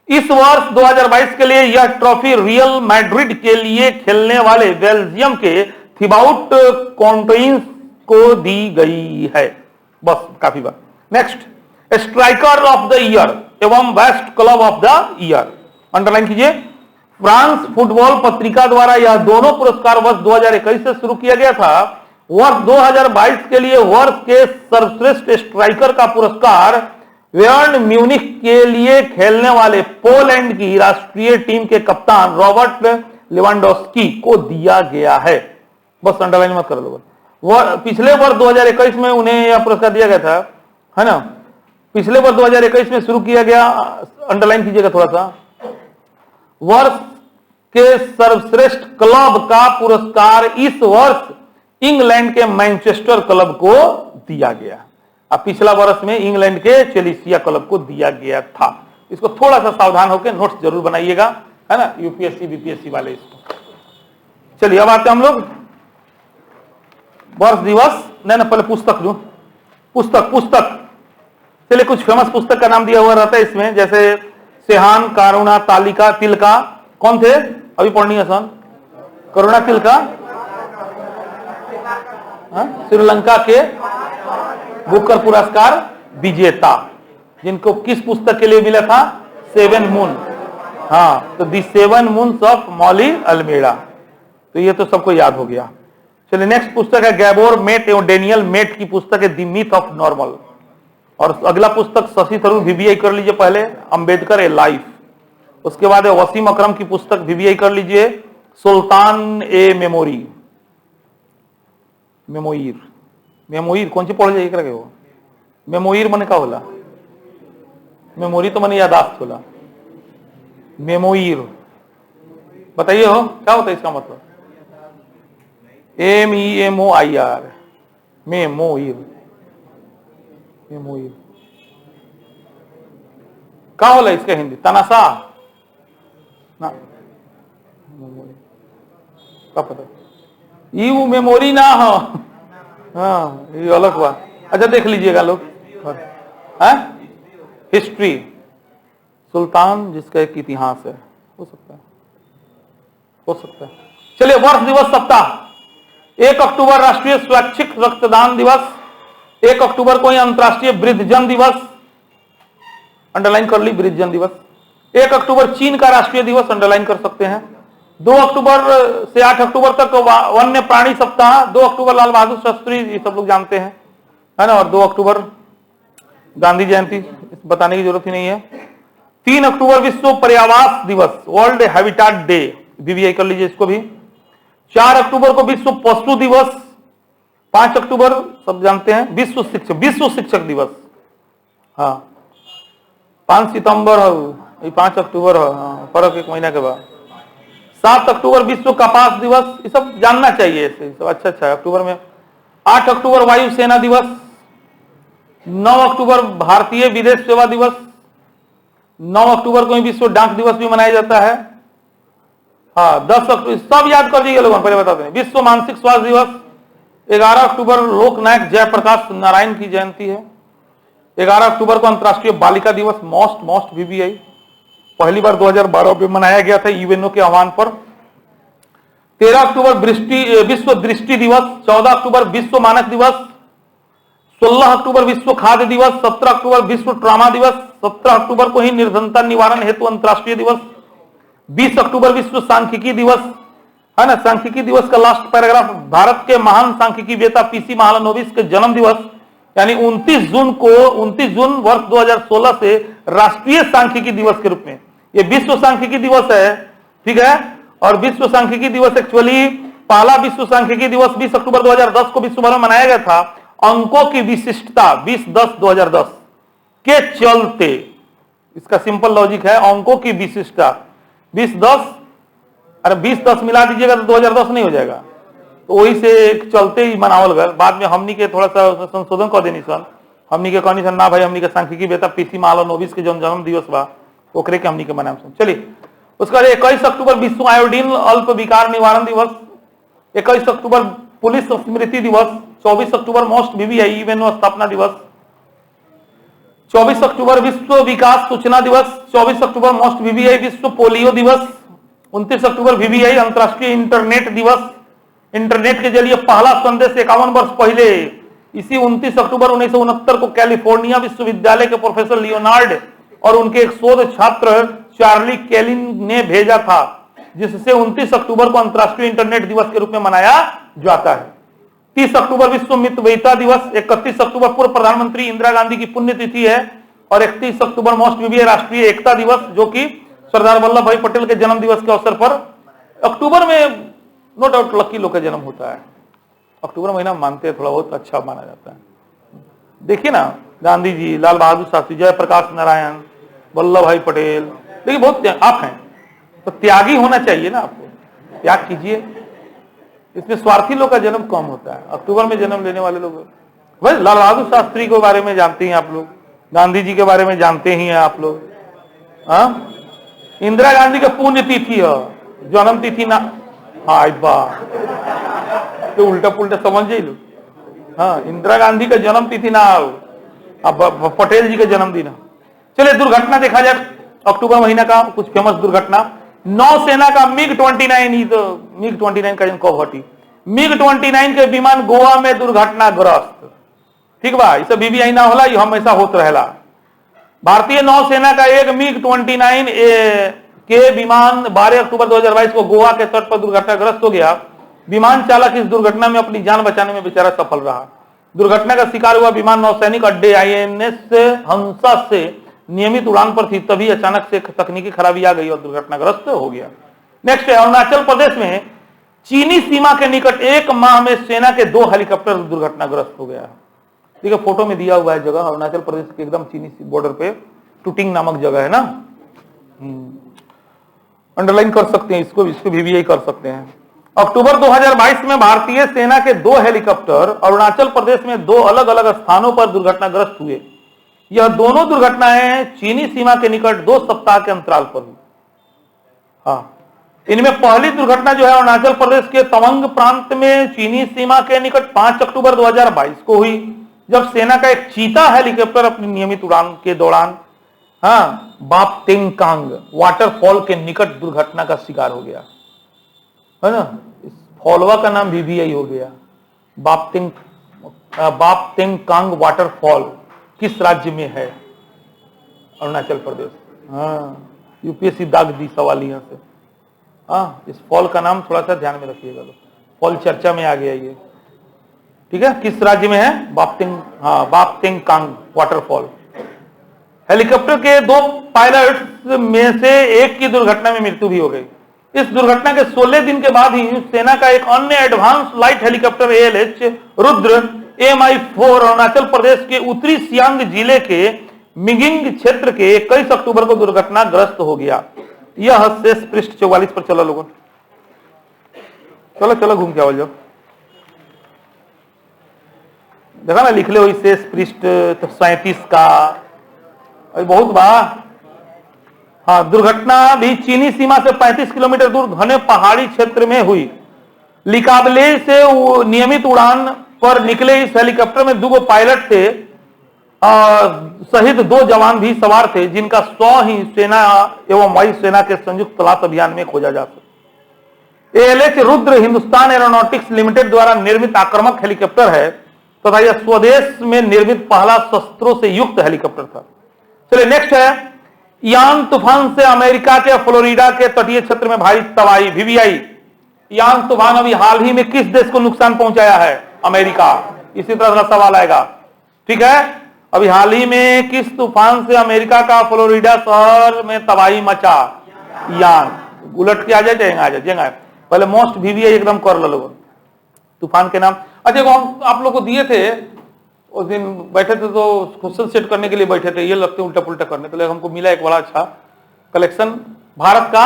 इस वर्ष 2022 के लिए यह ट्रॉफी रियल मैड्रिड के लिए खेलने वाले बेल्जियम के थिबाउट कॉन्टेंस को दी गई है। बस, काफी बार। Next, striker of the year एवं best club of the year, underline कीजिए। फ्रांस फुटबॉल पत्रिका द्वारा यह दोनों पुरस्कार वर्ष 2021 से शुरू किया गया था। वर्ष 2022 के लिए वर्ष के सर्वश्रेष्ठ स्ट्राइकर का पुरस्कार बायर्न म्यूनिख के लिए खेलने वाले पोलैंड की राष्ट्रीय टीम के कप्तान रॉबर्ट लेवांडोव्स्की को दिया गया है। बस, अंडरलाइन मत कर लो। पिछले वर्ष 2021 में उन्हें यह पुरस्कार दिया गया था, है ना, पिछले वर्ष 2021 में शुरू किया गया। अंडरलाइन कीजिएगा थोड़ा सा। वर्ष के सर्वश्रेष्ठ क्लब का पुरस्कार इस वर्ष इंग्लैंड के मैनचेस्टर क्लब को दिया गया। अब पिछला वर्ष में इंग्लैंड के चेल्सिया क्लब को दिया गया था। इसको थोड़ा सा सावधान होकर नोट्स जरूर बनाइएगा, है ना, यूपीएससी बीपीएससी वाले इसको। चलिए अब आते हैं हम लोग वर्ष दिवस, नहीं पहले पुस्तक लूं, पुस्तक। चलिए, कुछ फेमस पुस्तक का नाम दिया हुआ रहता है इसमें, जैसे सेहान, करुणा, तालिका, तिलका। कौन थे अभी पढ़नी है सन? करुणा, तिलका, श्रीलंका के बुकर पुरस्कार विजेता, जिनको किस पुस्तक के लिए मिला था? 7 मून। हाँ, तो दी 7 मून्स ऑफ मॉली अल्मेडा, तो ये तो सबको याद हो गया। चलिए नेक्स्ट पुस्तक है गैबोर मेट एवं डेनियल मेट की पुस्तक है द मिथ ऑफ नॉर्मल। और अगला पुस्तक शशि थरूर वीवीआई कर लीजिए पहले, अंबेडकर ए लाइफ। उसके बाद है वसीम अकरम की पुस्तक, वीवीआई कर लीजिए, सुल्तान ए मेमोरी, मेमोईर कौन सी पढ़ जाइए करके वो मेमोईर मने का होला, मेमोरी तो मने यादाश्त होला, मेमोईर बताइए हो क्या होता है इसका मतलब? MEMOIR, मेमोईर, मेमोईर क्या होला इसका हिंदी? तनासा ना, क्या पता, यू मेमोरी ना हो, हाँ ये अलग बात। अच्छा देख लीजिएगा लोग, हिस्ट्री, सुल्तान जिसका एक इतिहास है, हो सकता है, हो सकता है। चलिए, वर्ष दिवस सप्ताह। 1 अक्टूबर राष्ट्रीय स्वैच्छिक रक्तदान दिवस, 1 अक्टूबर को ही अंतर्राष्ट्रीय वृद्धजन दिवस, अंडरलाइन कर ली वृद्धजन दिवस। 1 अक्टूबर चीन का राष्ट्रीय दिवस, अंडरलाइन कर सकते हैं। 2 अक्टूबर से 8 अक्टूबर तक वन्य प्राणी सप्ताह, 2 अक्टूबर लाल बहादुर शास्त्री, ये सब लोग जानते हैं, है ना। और 2 अक्टूबर गांधी जयंती, बताने की जरूरत ही नहीं है। 3 अक्टूबर विश्व पर्यावास दिवस, वर्ल्ड हैबिटेट डे, वीवीआई कर लीजिए इसको भी। 4 अक्टूबर को विश्व पशु दिवस, 5 अक्टूबर सब जानते हैं विश्व शिक्षक दिवस, हाँ 5 सितंबर है, 5 अक्टूबर है, फर्क 1 महीना के बाद। 7 अक्टूबर विश्व कपास दिवस, ये सब जानना चाहिए, ऐसे सब अच्छा है अक्टूबर में। 8 अक्टूबर वायुसेना दिवस, 9 अक्टूबर भारतीय विदेश सेवा दिवस, 9 अक्टूबर को ही विश्व डाक दिवस भी मनाया जाता है। हाँ 10 अक्टूबर, सब याद कर दीजिए लोगों, पहले बताते हैं। विश्व मानसिक स्वास्थ्य दिवस, 11 अक्टूबर लोकनायक जयप्रकाश नारायण की जयंती है। 11 अक्टूबर को अंतर्राष्ट्रीय बालिका दिवस, मोस्ट वीवीआई, पहली बार 2012 में मनाया गया था यूएनओ के आह्वान पर। 13 अक्टूबर विश्व दृष्टि दिवस, 14 अक्टूबर विश्व मानक दिवस, 16 अक्टूबर विश्व खाद्य दिवस, 17 अक्टूबर विश्व ट्रॉमा दिवस, 17 अक्टूबर को ही निर्धनता निवारण हेतु अंतर्राष्ट्रीय दिवस, 20 अक्टूबर विश्व सांख्यिकी दिवस, है ना। सांख्यिकी दिवस का लास्ट पैराग्राफ, भारत के महान सांख्यिकी वेता पीसी महालनोबिस के जन्म दिवस, यानी 29 जून वर्ष 2016 से राष्ट्रीय सांख्यिकी दिवस के रूप में, ये विश्व सांख्यिकी दिवस है, ठीक है। और विश्व सांख्यिकी दिवस एक्चुअली पहला विश्व सांख्यिकी दिवस 20 अक्टूबर 2010 को विश्व भर में मनाया गया था। अंकों की विशिष्टता 2010 के चलते, इसका सिंपल लॉजिक है, अंकों की विशिष्टता 2010, अरे 2010 मिला दीजिएगा तो 2010 नहीं हो जाएगा, तो वही से चलते ही मनावल गया। बाद में हमनी के थोड़ा सा संशोधन कर देनी सन, हमनी के कहनी सन ना भाई, हमनी के सांख्यिकी वेता पीसी महालनोबिस के जन्म दिवस बा, ओकरे के हमनी के मनाम सन। चलिए, उसका 21 अक्टूबर विश्व आयोडीन अल्प विकार निवारण दिवस, 21 अक्टूबर पुलिस स्मृति दिवस, 24 अक्टूबर मोस्ट वीवीआई यूएनओ स्थापना दिवस, 24 अक्टूबर विश्व विकास सूचना दिवस, 24 अक्टूबर मोस्ट वीवीआई विश्व पोलियो दिवस, 29 अक्टूबर वीवीआई अंतर्राष्ट्रीय इंटरनेट दिवस, इंटरनेट के जरिए पहला संदेश 51 वर्ष पहले इसी 29 अक्टूबर 1969 को कैलिफोर्निया विश्वविद्यालय के प्रोफेसर लियोनार्ड और उनके एक शोध छात्र चार्ली केलिन ने भेजा था, जिससे 29 अक्टूबर को अंतर्राष्ट्रीय इंटरनेट दिवस के रूप में मनाया जाता है। 30 अक्टूबर विश्व मितव्ययिता दिवस, 31 अक्टूबर पूर्व प्रधानमंत्री इंदिरा गांधी की पुण्यतिथि है, और 31 अक्टूबर मोस्ट वीवीआई राष्ट्रीय एकता दिवस, जो कि सरदार वल्लभ भाई पटेल के जन्म दिवस के अवसर पर अक्टूबर में नो डाउट लकी लोग का जन्म होता है। अक्टूबर महीना मानते हैं, थोड़ा बहुत अच्छा माना जाता है। देखिए ना, गांधी जी, लाल बहादुर शास्त्री, जयप्रकाश नारायण, वल्लभ भाई पटेल, देखिए बहुत आप हैं, तो त्यागी होना चाहिए ना, आपको त्याग कीजिए। इसमें स्वार्थी लोग का जन्म कम होता है, अक्टूबर में जन्म लेने वाले लोग। भाई लाल बहादुर शास्त्री के बारे में जानते हैं आप लोग, गांधी जी के बारे में जानते ही हैं आप लोग, हाँ। इंदिरा गांधी का पुण्य तिथि है, जन्म तिथि ना, हाँ तो उल्टा पुल्टा समझ लो, हाँ। इंदिरा गांधी का जन्म तिथि ना, अब पटेल जी का जन्मदिन है। चलिए, दुर्घटना देखा जाए अक्टूबर महीना का, कुछ फेमस दुर्घटना। नौसेना का MiG-29 का कब हटी, MiG-29 के विमान गोवा में दुर्घटनाग्रस्त, ठीक बा, इसे वीवीआई ना होला, ये हमेशा होत रहेला। भारतीय नौसेना का एक MiG-29 के विमान 12 अक्टूबर 2022 को गोवा के तट पर दुर्घटनाग्रस्त हो गया। विमान चालक इस दुर्घटना में अपनी जान बचाने में बेचारा सफल रहा। दुर्घटना का शिकार हुआ विमान नौसैनिक अड्डे INS हंसा से नियमित उड़ान पर थी, तभी अचानक से तकनीकी खराबी आ गई और दुर्घटनाग्रस्त हो गया। नेक्स्ट है, अरुणाचल प्रदेश में चीनी सीमा के निकट 1 माह में सेना के 2 हेलीकॉप्टर दुर्घटनाग्रस्त हो गया। ठीक है, फोटो में दिया हुआ है जगह, अरुणाचल प्रदेश के एकदम चीनी बॉर्डर पे टुटिंग नामक जगह है ना, अंडरलाइन कर सकते हैं इसको वीवीआई कर सकते हैं। अक्टूबर 2022 में भारतीय सेना के 2 हेलीकॉप्टर अरुणाचल प्रदेश में 2 अलग अलग स्थानों पर दुर्घटनाग्रस्त हुए। यह दोनों दुर्घटनाएं चीनी सीमा के निकट 2 सप्ताह के अंतराल पर हुई। हाँ, इनमें पहली दुर्घटना जो है अरुणाचल प्रदेश के तवांग प्रांत में चीनी सीमा के निकट 5 अक्टूबर 2022 को हुई, जब सेना का एक चीता हेलीकॉप्टर अपनी नियमित उड़ान के दौरान बापतेंगकांग वाटरफॉल के निकट दुर्घटना का शिकार हो गया। है ना। इस फॉलवा का नाम VVI हो गया। बापतिंग कांग वाटरफॉल किस राज्य में है? अरुणाचल प्रदेश। हाँ, यूपीएससी दाग दी सवाल यहां से। हाँ, इस फॉल का नाम थोड़ा सा ध्यान में रखिएगा, फॉल चर्चा में आ गया ये, ठीक है। किस राज्य में है? बापतिंग कांग वाटरफॉल। हेलीकॉप्टर के 2 पायलट्स में से एक की दुर्घटना में मृत्यु भी हो गई। इस दुर्घटना के 16 दिन के बाद ही सेना का एक अन्य advance light helicopter ALH Rudra MI4 Arunachal Pradesh के उत्तरी सियांग जिले के मिगिंग क्षेत्र के 21 अक्टूबर को दुर्घटनाग्रस्त हो गया। यह शेष पृष्ठ 44 पर चलो लोगों, चलो घूम के आओ जाओ। देखा ना, लिख ले हो शेष पृष्ठ 37 का, बहुत वाह। हाँ, दुर्घटना भी चीनी सीमा से 35 किलोमीटर दूर घने पहाड़ी क्षेत्र में हुई। लिकाबले से नियमित उड़ान पर निकले इस हेलीकॉप्टर में 2 पायलट थे सहित 2 जवान भी सवार थे, जिनका 100 ही सेना एवं वायुसेना के संयुक्त तलाश अभियान में खोजा जा सका। ALH Rudra Hindustan aeronautics limited द्वारा निर्मित आक्रामक हेलीकॉप्टर है तथा यह स्वदेश में निर्मित पहला शस्त्रों से युक्त हेलीकॉप्टर था। चलिए नेक्स्ट है, यान तूफान से अमेरिका के फ्लोरिडा के तटीय क्षेत्र में भारी तबाही। VVI यान तूफान अभी हाल ही में किस देश को नुकसान पहुंचाया है? अमेरिका। इसी तरह का सवाल आएगा, ठीक है। अभी हाल ही में किस तूफान से अमेरिका का फ्लोरिडा शहर में तबाही मचा? यान। उलट के आ जाए, जाएगा पहले मोस्ट VVI एकदम कर लो लोगों, तूफान के नाम। अच्छा, हम आप लोग को दिए थे उस दिन, बैठे थे तो क्वेश्चन सेट करने के लिए बैठे थे, ये लगते उल्टा पुल्टा करने के लिए। हमको मिला एक बड़ा अच्छा कलेक्शन भारत का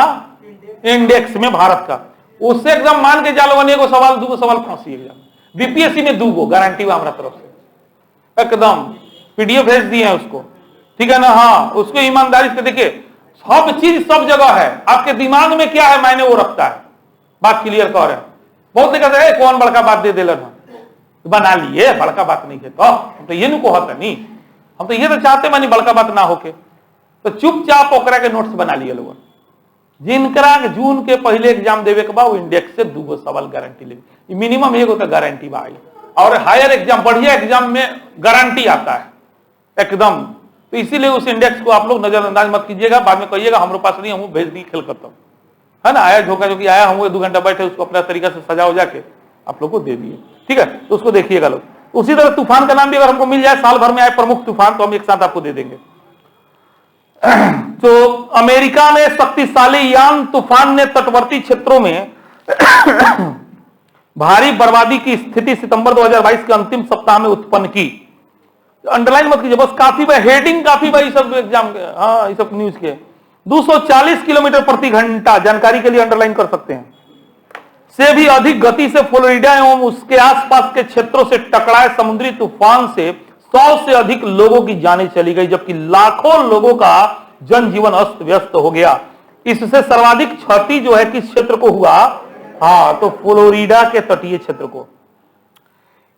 इंडेक्स में, भारत का। उससे एकदम मान के जालो, 1 सवाल 2 सवाल फांसी एग्जाम BPSC में 2 गारंटी हुआ हमारा तरफ से, एकदम PDF भेज दिए हैं उसको, ठीक है ना। हाँ, उसको ईमानदारी से देखिए, सब चीज सब जगह है, आपके दिमाग में क्या है मैंने वो रखता है, बात क्लियर कर रहे हैं। बहुत कहते हैं कौन बड़का बात दे दिलन, बना लिए बड़का बात नहीं है, तो हम तो ये नहीं कहते नहीं, हम तो ये तो चाहते मानी बड़का बात ना होके, तो चुपचाप ओकरा के नोट्स बना लिए लोग। जिनकरा जून के पहले एग्जाम देवे के बाद वो इंडेक्स से 2 सवाल गारंटी ले, मिनिमम 1 तो गारंटी बा। और हायर एग्जाम, बढ़िया एग्जाम में गारंटी आता है एकदम। तो इसीलिए उस इंडेक्स को आप लोग नजरअंदाज मत कीजिएगा, बाद में कहिएगा हमारे पास नहीं, हम भेज दी खेल करता हूं, है ना। आया झोंका जो कि आया, हम 2 घंटा बैठे उसको अपना तरीका से सजा हो जाके आप लोग को दे दिए, ठीक है। तो उसको देखिएगा लोग। उसी तरह तूफान का नाम भी अगर हमको मिल जाए, साल भर में आए प्रमुख तूफान, तो हम एक साथ आपको दे देंगे। तो अमेरिका में शक्तिशाली यान तूफान ने तटवर्ती क्षेत्रों में भारी बर्बादी की स्थिति सितंबर 2022 के अंतिम सप्ताह में उत्पन्न की। अंडरलाइन मत कीजिए, बस काफी भाई, हेडिंग काफी भाई, सब एग्जाम के, हाँ ये सब न्यूज के। 240 किलोमीटर प्रति घंटा, जानकारी के लिए अंडरलाइन कर सकते हैं, से भी अधिक गति से फ्लोरिडा एवं उसके आसपास के क्षेत्रों से टकराए समुद्री तूफान से 100 से अधिक लोगों की जानें चली गई, जबकि लाखों लोगों का जनजीवन अस्त व्यस्त हो गया। इससे सर्वाधिक क्षति जो है किस क्षेत्र को हुआ? हाँ, तो फ्लोरिडा के तटीय क्षेत्र को।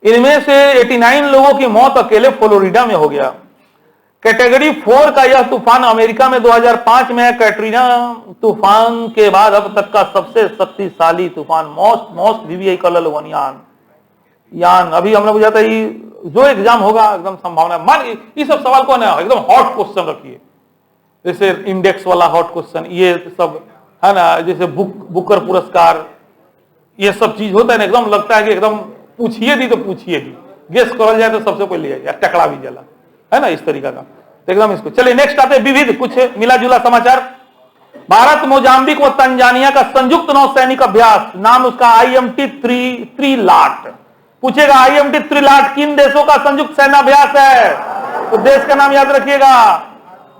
इनमें से 89 लोगों की मौत अकेले फ्लोरिडा में हो गया। कैटेगरी 4 का यह तूफान अमेरिका में 2005 में कैटरीना तूफान के बाद अब तक का सबसे शक्तिशाली तूफान। मोस्ट VVI कलर वन यान। अभी हम लोग जाता है जो एग्जाम होगा एकदम संभावना, मान ये सब सवाल को ना एकदम हॉट क्वेश्चन रखिए, जैसे इंडेक्स वाला हॉट क्वेश्चन, ये सब है ना, जैसे बुकर पुरस्कार, ये सब चीज होता है ना, एकदम लगता है कि एकदम पूछिए दी तो पूछिए दी, गेस कर जाए तो सबसे पहले आ जाए, टकरा भी जला, है ना, इस तरीका का। तो एकदम इसको चलिए नेक्स्ट आते विविध कुछ मिला जुला समाचार। भारत मोजाम्बिक व तंजानिया का संयुक्त नौसैनिक अभ्यास, नाम उसका IMT त्रिलाट। पूछेगा IMT त्रिलाट किन देशों का संयुक्त सैन्याभ्यास है? तो देश का नाम याद रखिएगा,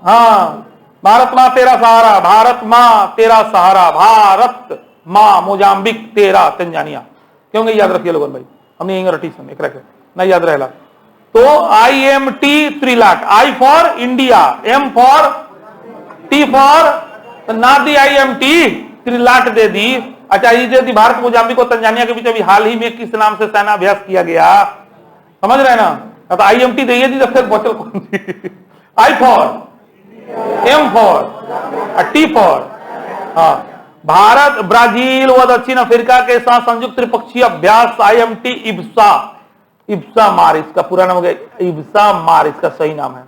हाँ, भारत मां तेरा सहारा, भारत मां तेरा सहारा, भारत मां मोजाम्बिक तेरा तंजानिया। क्योंकि याद रखिए लोगों भाई, हमने यही रटी एक रखे नहीं याद रहेगा। तो IMT त्रिलाट, I for India, M for T for ना दी, IMT त्रिलाट दे दी। अच्छा, ये दे दी भारत मोजाम्बिक और तंजानिया के बीच अभी हाल ही में किस नाम से सैन्याभ्यास किया गया, समझ रहे हैं ना। तो IMT दे दी तो फिर बचल कौन सी? I for, M for, T for, हाँ, भारत, ब्राजील व दक्षिण अफ्रीका के साथ संयुक्त त्रिपक्षीय अभ्यास IMT इब्सा, इब्सा मार, इसका पूरा नाम हो गया इब्सा मार, इसका सही नाम है,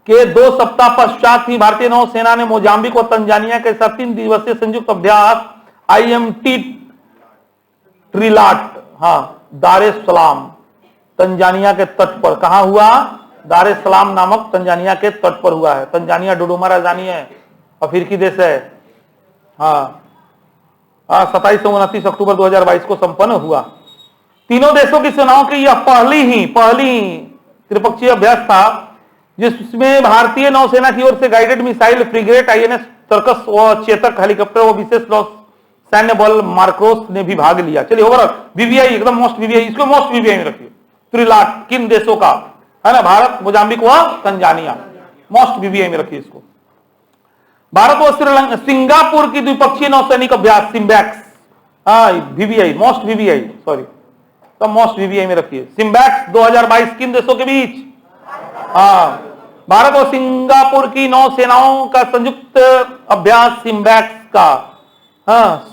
के 2 सप्ताह पश्चात ही भारतीय नौसेना ने मोजाम्बिक और तंजानिया के साथ 3 दिवसीय संयुक्त अभ्यास IMT ट्रिलाट, दारे सलाम, तंजानिया के तट पर, कहा हुआ? दारे सलाम नामक तंजानिया के तट पर हुआ है। तंजानिया डोडोमा राजधानी है, अफ्रीकी देश है। 27 से 29 अक्टूबर 2022 को संपन्न हुआ। तीनों देशों की सेनाओं की यह पहली त्रिपक्षीय अभ्यास था जिसमें भारतीय नौसेना की ओर से guided missile frigate INS Tarkash व चेतक हेलीकॉप्टर व विशेष सैन्य बल मार्क्रोस ने भी भाग लिया। चलिए ओवरऑल VVI एकदम मोस्ट VVI, इसको मोस्ट VVI में रखिए। त्रिलाट किन देशों का है ना? भारत, मोजाम्बिक व तंजानिया, मोस्ट VVI में रखिए इसको। भारत व श्रीलंका, सिंगापुर की द्विपक्षीय नौसैनिक अभ्यास SIMBEX, VVI most VVI, sorry तो मोस्ट VVI में रखिए। सिम्बैक्स 2022 किन देशों के बीच? भारत और सिंगापुर की नौसेनाओं का संयुक्त अभ्यास सिम्बैक्स का,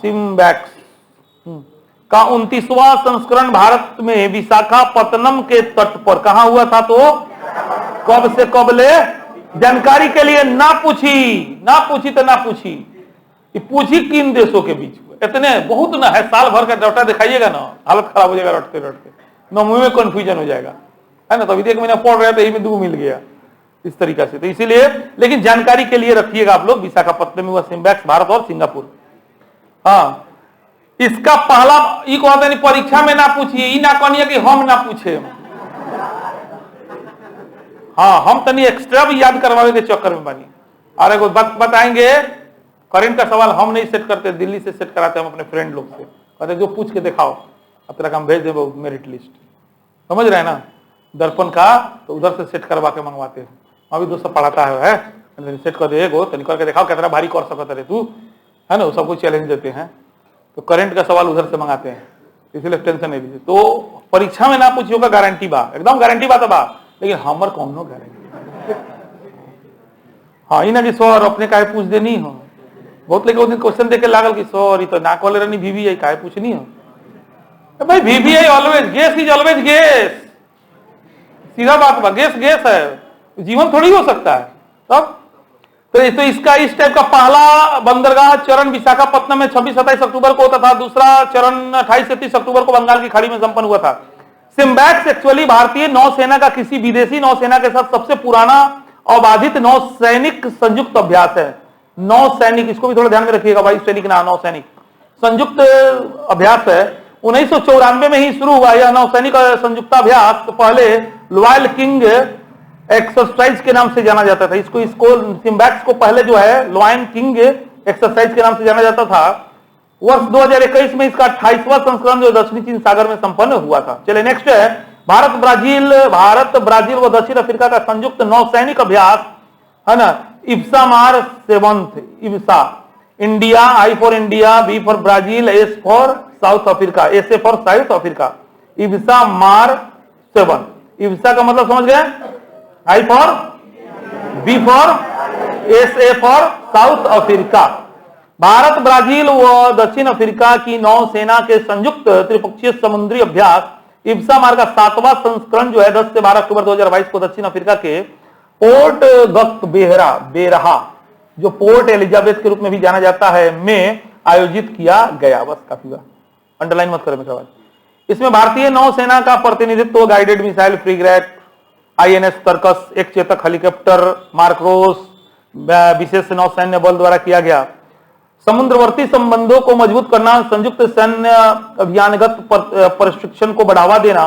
सिम्बैक्स का 29वां संस्करण भारत में विशाखापत्तनम के तट पर, कहां हुआ था? तो कब से कब ले? जानकारी के लिए ना पूछी तो ना पूछी, पूछी किन देशों के बीच हुआ? इतने बहुत ना है, साल भर का डाटा दिखाइएगा ना, हालत खराब हो जाएगा रटते रटते, ना मुंह में कंफ्यूजन हो जाएगा, है ना? तो अभी 1 महीना पढ़ रहे थे, यही में 2 मिल गया इस तरीका से। तो इसीलिए, लेकिन जानकारी के लिए रखिएगा आप लोग, विशाखापत्तनम में हुआ सिम्बैक्स, भारत और सिंगापुर। इसका पहला परीक्षा में ना पूछिए, ना कहनिए कि हम ना पूछे, हम तनी एक्स्ट्रा भी याद करवावे के चक्कर में बनी। और एक बात बताएंगे, करंट का सवाल हम नहीं सेट करते, दिल्ली से सेट कराते हम अपने फ्रेंड लोग से, कहते जो पूछ के दिखाओ, अब तेरा काम भेज दे मेरिट लिस्ट, समझ रहे हैं ना? दर्पण का तो उधर से सेट करवा के मंगवाते हैं, अभी दोस्त पढ़ाता है सेट कर दे, तनी करके दिखाओ कितना भारी कर सकता है तू, है ना? सबको चैलेंज देते हैं, तो करंट का सवाल उधर से मंगाते हैं, इसलिए टेंशन नहीं लीजिए। तो परीक्षा में ना पूछिए होगा, गारंटी बा, एकदम गारंटी बा, तबा, लेकिन हमर कौनो गारंटी। ना कि सर अपने काहे पूछ देनी हो, बहुत लेके दिन क्वेश्चन देके लागल कि सर तो ना कहले रहनी VVI काहे पूछनी हो। भाई VVI always guess is always guess, सीधा बात बा, गेस गेस है, जीवन थोड़ी हो सकता है। तब तो इसका इस टाइप का पहला बंदरगाह चरण विशाखापत्तनम में 26-27 अक्टूबर को होता था, दूसरा चरण 28 से 30 अक्टूबर को बंगाल की खाड़ी में संपन्न हुआ था। सिम्बैक्स एक्चुअली भारतीय नौसेना का किसी विदेशी नौसेना के साथ सबसे पुराना अबाधित नौसैनिक संयुक्त अभ्यास है। नौसैनिक, इसको भी थोड़ा ध्यान में रखिएगा, वायु सैनिक ना, नौसैनिक संयुक्त अभ्यास है। 1994 में ही शुरू हुआ यह नौसैनिक संयुक्त अभ्यास। पहले लॉयल किंग एक्सरसाइज के नाम से जाना जाता था इसको सिम्बैक्स को पहले जो है लॉयन किंग एक्सरसाइज के नाम से जाना जाता था। वर्ष 2021 में इसका 28वां संस्करण जो दक्षिणी चीन सागर में संपन्न हुआ था। चलिए नेक्स्ट है भारत ब्राजील व दक्षिण अफ्रीका का संयुक्त नौसैनिक अभ्यास, है ना? इब्सा मार 7th, IBSA, India, I for India, B for Brazil, S for south Africa, SA for south Africa, IBSA मार 7। इब्सा का मतलब समझ गए? I for, B for, SA for south Africa. Bharat, Brazil व दक्षिण अफ्रीका की नौसेना के संयुक्त त्रिपक्षीय समुद्री अभ्यास इब्सा मार का 7वां संस्करण जो है 10 से 12 अक्टूबर 2022 को दक्षिण अफ्रीका के पोर्ट गक्त बेरहा, जो पोर्ट एलिजाबेथ के रूप में भी जाना जाता है, में आयोजित किया गया। बस काफी हुआ, अंडरलाइन मत करें मेरा। इसमें भारतीय नौसेना का प्रतिनिधित्व guided missile frigate INS Tarkash, एक चेतक हेलीकॉप्टर मार्क्रोस, विशेष नौसैन्य बल द्वारा किया गया। समुद्रवर्ती संबंधों को मजबूत करना, संयुक्त सैन्य अभियानगत प्रशिक्षण को बढ़ावा देना,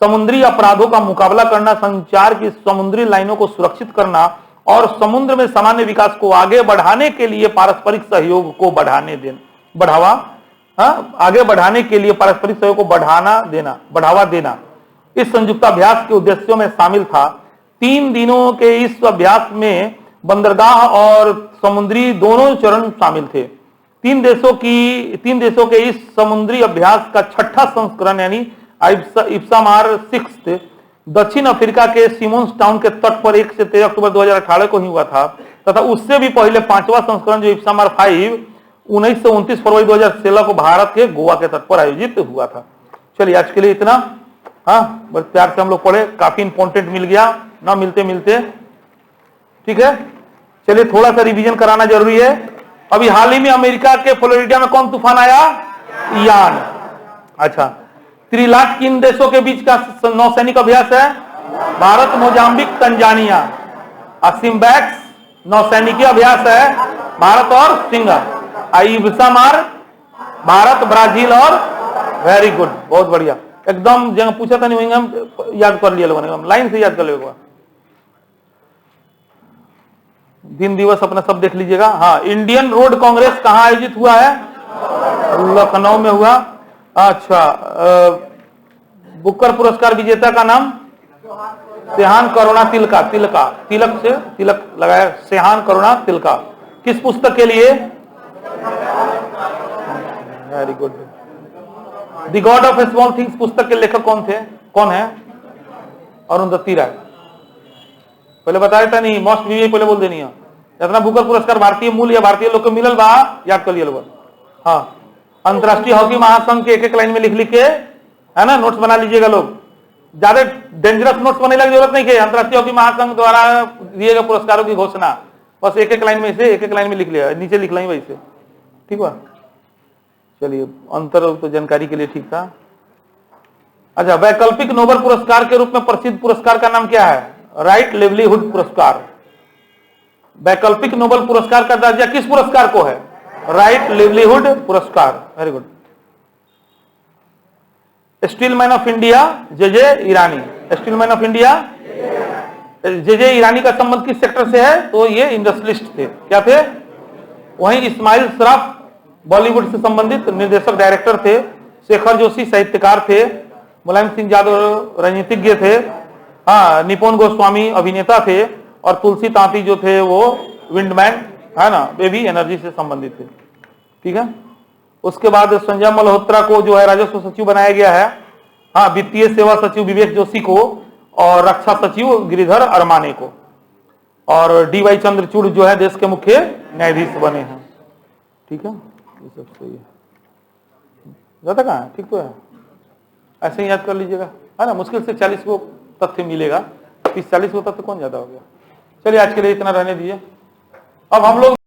समुद्री अपराधों का मुकाबला करना, संचार की समुद्री लाइनों को सुरक्षित करना और समुद्र में सामान्य विकास को आगे बढ़ाने के लिए पारस्परिक सहयोग को आगे बढ़ाने के लिए पारस्परिक सहयोग को बढ़ावा देना इस संयुक्त अभ्यास के उद्देश्यों में शामिल था। 3 दिनों के इस अभ्यास में बंदरगाह और समुद्री दोनों चरण शामिल थे। 3 देशों के इस समुद्री अभ्यास का 6ठा संस्करण यानी इब्सा मार 6 दक्षिण अफ्रीका के सिमोन्स टाउन के तट पर 1 से 13 अक्टूबर 2018 को ही हुआ था, तथा उससे भी पहले 5वां संस्करण जो इब्सा मार 5 1929 फरवरी 2016 को भारत के गोवा के तट पर आयोजित हुआ था। चलिए आज के लिए इतना। हाँ, बस प्यार से हम लोग पढ़े, काफी इंपॉर्टेंट मिल गया ना मिलते मिलते। ठीक है, चलिए थोड़ा सा रिवीजन कराना जरूरी है। अभी हाल ही में अमेरिका के फ्लोरिडा में कौन तूफान आया? यान। अच्छा, त्रिलाख किन देशों के बीच का नौसैनिक अभ्यास है? Bharat, Mozambique, Tanzania. असिम्बैक्स नौसैनिकी अभ्यास है भारत और सिंगापुर। आईबसामार भारत, ब्राजील और वेरी गुड, बहुत बढ़िया। एकदम जगह पूछा था नहीं वही हम याद कर लिया लोगों ने, लाइन से याद कर लिया। दिन दिवस अपना सब देख लीजिएगा। हाँ, इंडियन रोड कांग्रेस कहां आयोजित हुआ है? लखनऊ में हुआ। अच्छा, बुकर पुरस्कार विजेता का नाम? सेहान करुणा तिलका। तिलक से तिलक लगाया, सेहान करुणा तिलका। किस पुस्तक के लिए? Very good. The God of small things पुस्तक के लेखक कौन थे? कौन है? अरुंधति राय। पहले बताया था नहीं, मोस्ट वीवी पहले बोल देनी है। इतना बुकर पुरस्कार भारतीय मूल या भारतीय लोग को मिलल बा, याद कर लिया लोग। हाँ, अंतरराष्ट्रीय हॉकी महासंघ के एक लाइन में लिख के, है ना, नोट्स बना लीजिएगा लोग। ज्यादा डेंजरस नोट्स बनाने की जरूरत नहीं है। अंतरराष्ट्रीय हॉकी महासंघ द्वारा दिए गए पुरस्कारों की घोषणा बस एक लाइन में से एक लाइन में लिख लिया, नीचे लिख लाई वैसे। ठीक हुआ। चलिए, अंतर तो जानकारी के लिए ठीक था। अच्छा, वैकल्पिक नोबेल पुरस्कार के रूप में प्रसिद्ध पुरस्कार का नाम क्या है? राइट लिवलीहुड पुरस्कार। वैकल्पिक नोबेल पुरस्कार का दर्जा किस पुरस्कार को है? राइट लिवलीहुड पुरस्कार। Very good. Steelman of India J Irani. Steelman of India J Irani का संबंध किस सेक्टर से है? तो ये इंडस्ट्रियलिस्ट थे। क्या थे? वहीं इस्माइल सराफ बॉलीवुड से संबंधित निर्देशक डायरेक्टर थे। शेखर जोशी साहित्यकार थे। मुलायम सिंह यादव राजनीतिज्ञ थे। हाँ, निपुण गोस्वामी अभिनेता थे। और तुलसी तांती जो थे वो विंडमैन, है ना, वे भी एनर्जी से संबंधित थे। ठीक है। उसके बाद संजय मल्होत्रा को जो है राजस्व सचिव बनाया गया है। हाँ, वित्तीय सेवा सचिव विवेक जोशी को, और रक्षा सचिव गिरिधर अरमाने को, और डी.वाई. चंद्रचूड़ जो है देश के मुख्य न्यायाधीश बने हैं। ठीक है, ये सब सही है। ज्यादा कहाँ है? ठीक तो है, ऐसे ही याद कर लीजिएगा, है ना। मुश्किल से 40 को तथ्य मिलेगा, 30-40 को तथ्य कौन ज्यादा हो गया। चलिए आज के लिए इतना रहने दीजिए। अब हम लोग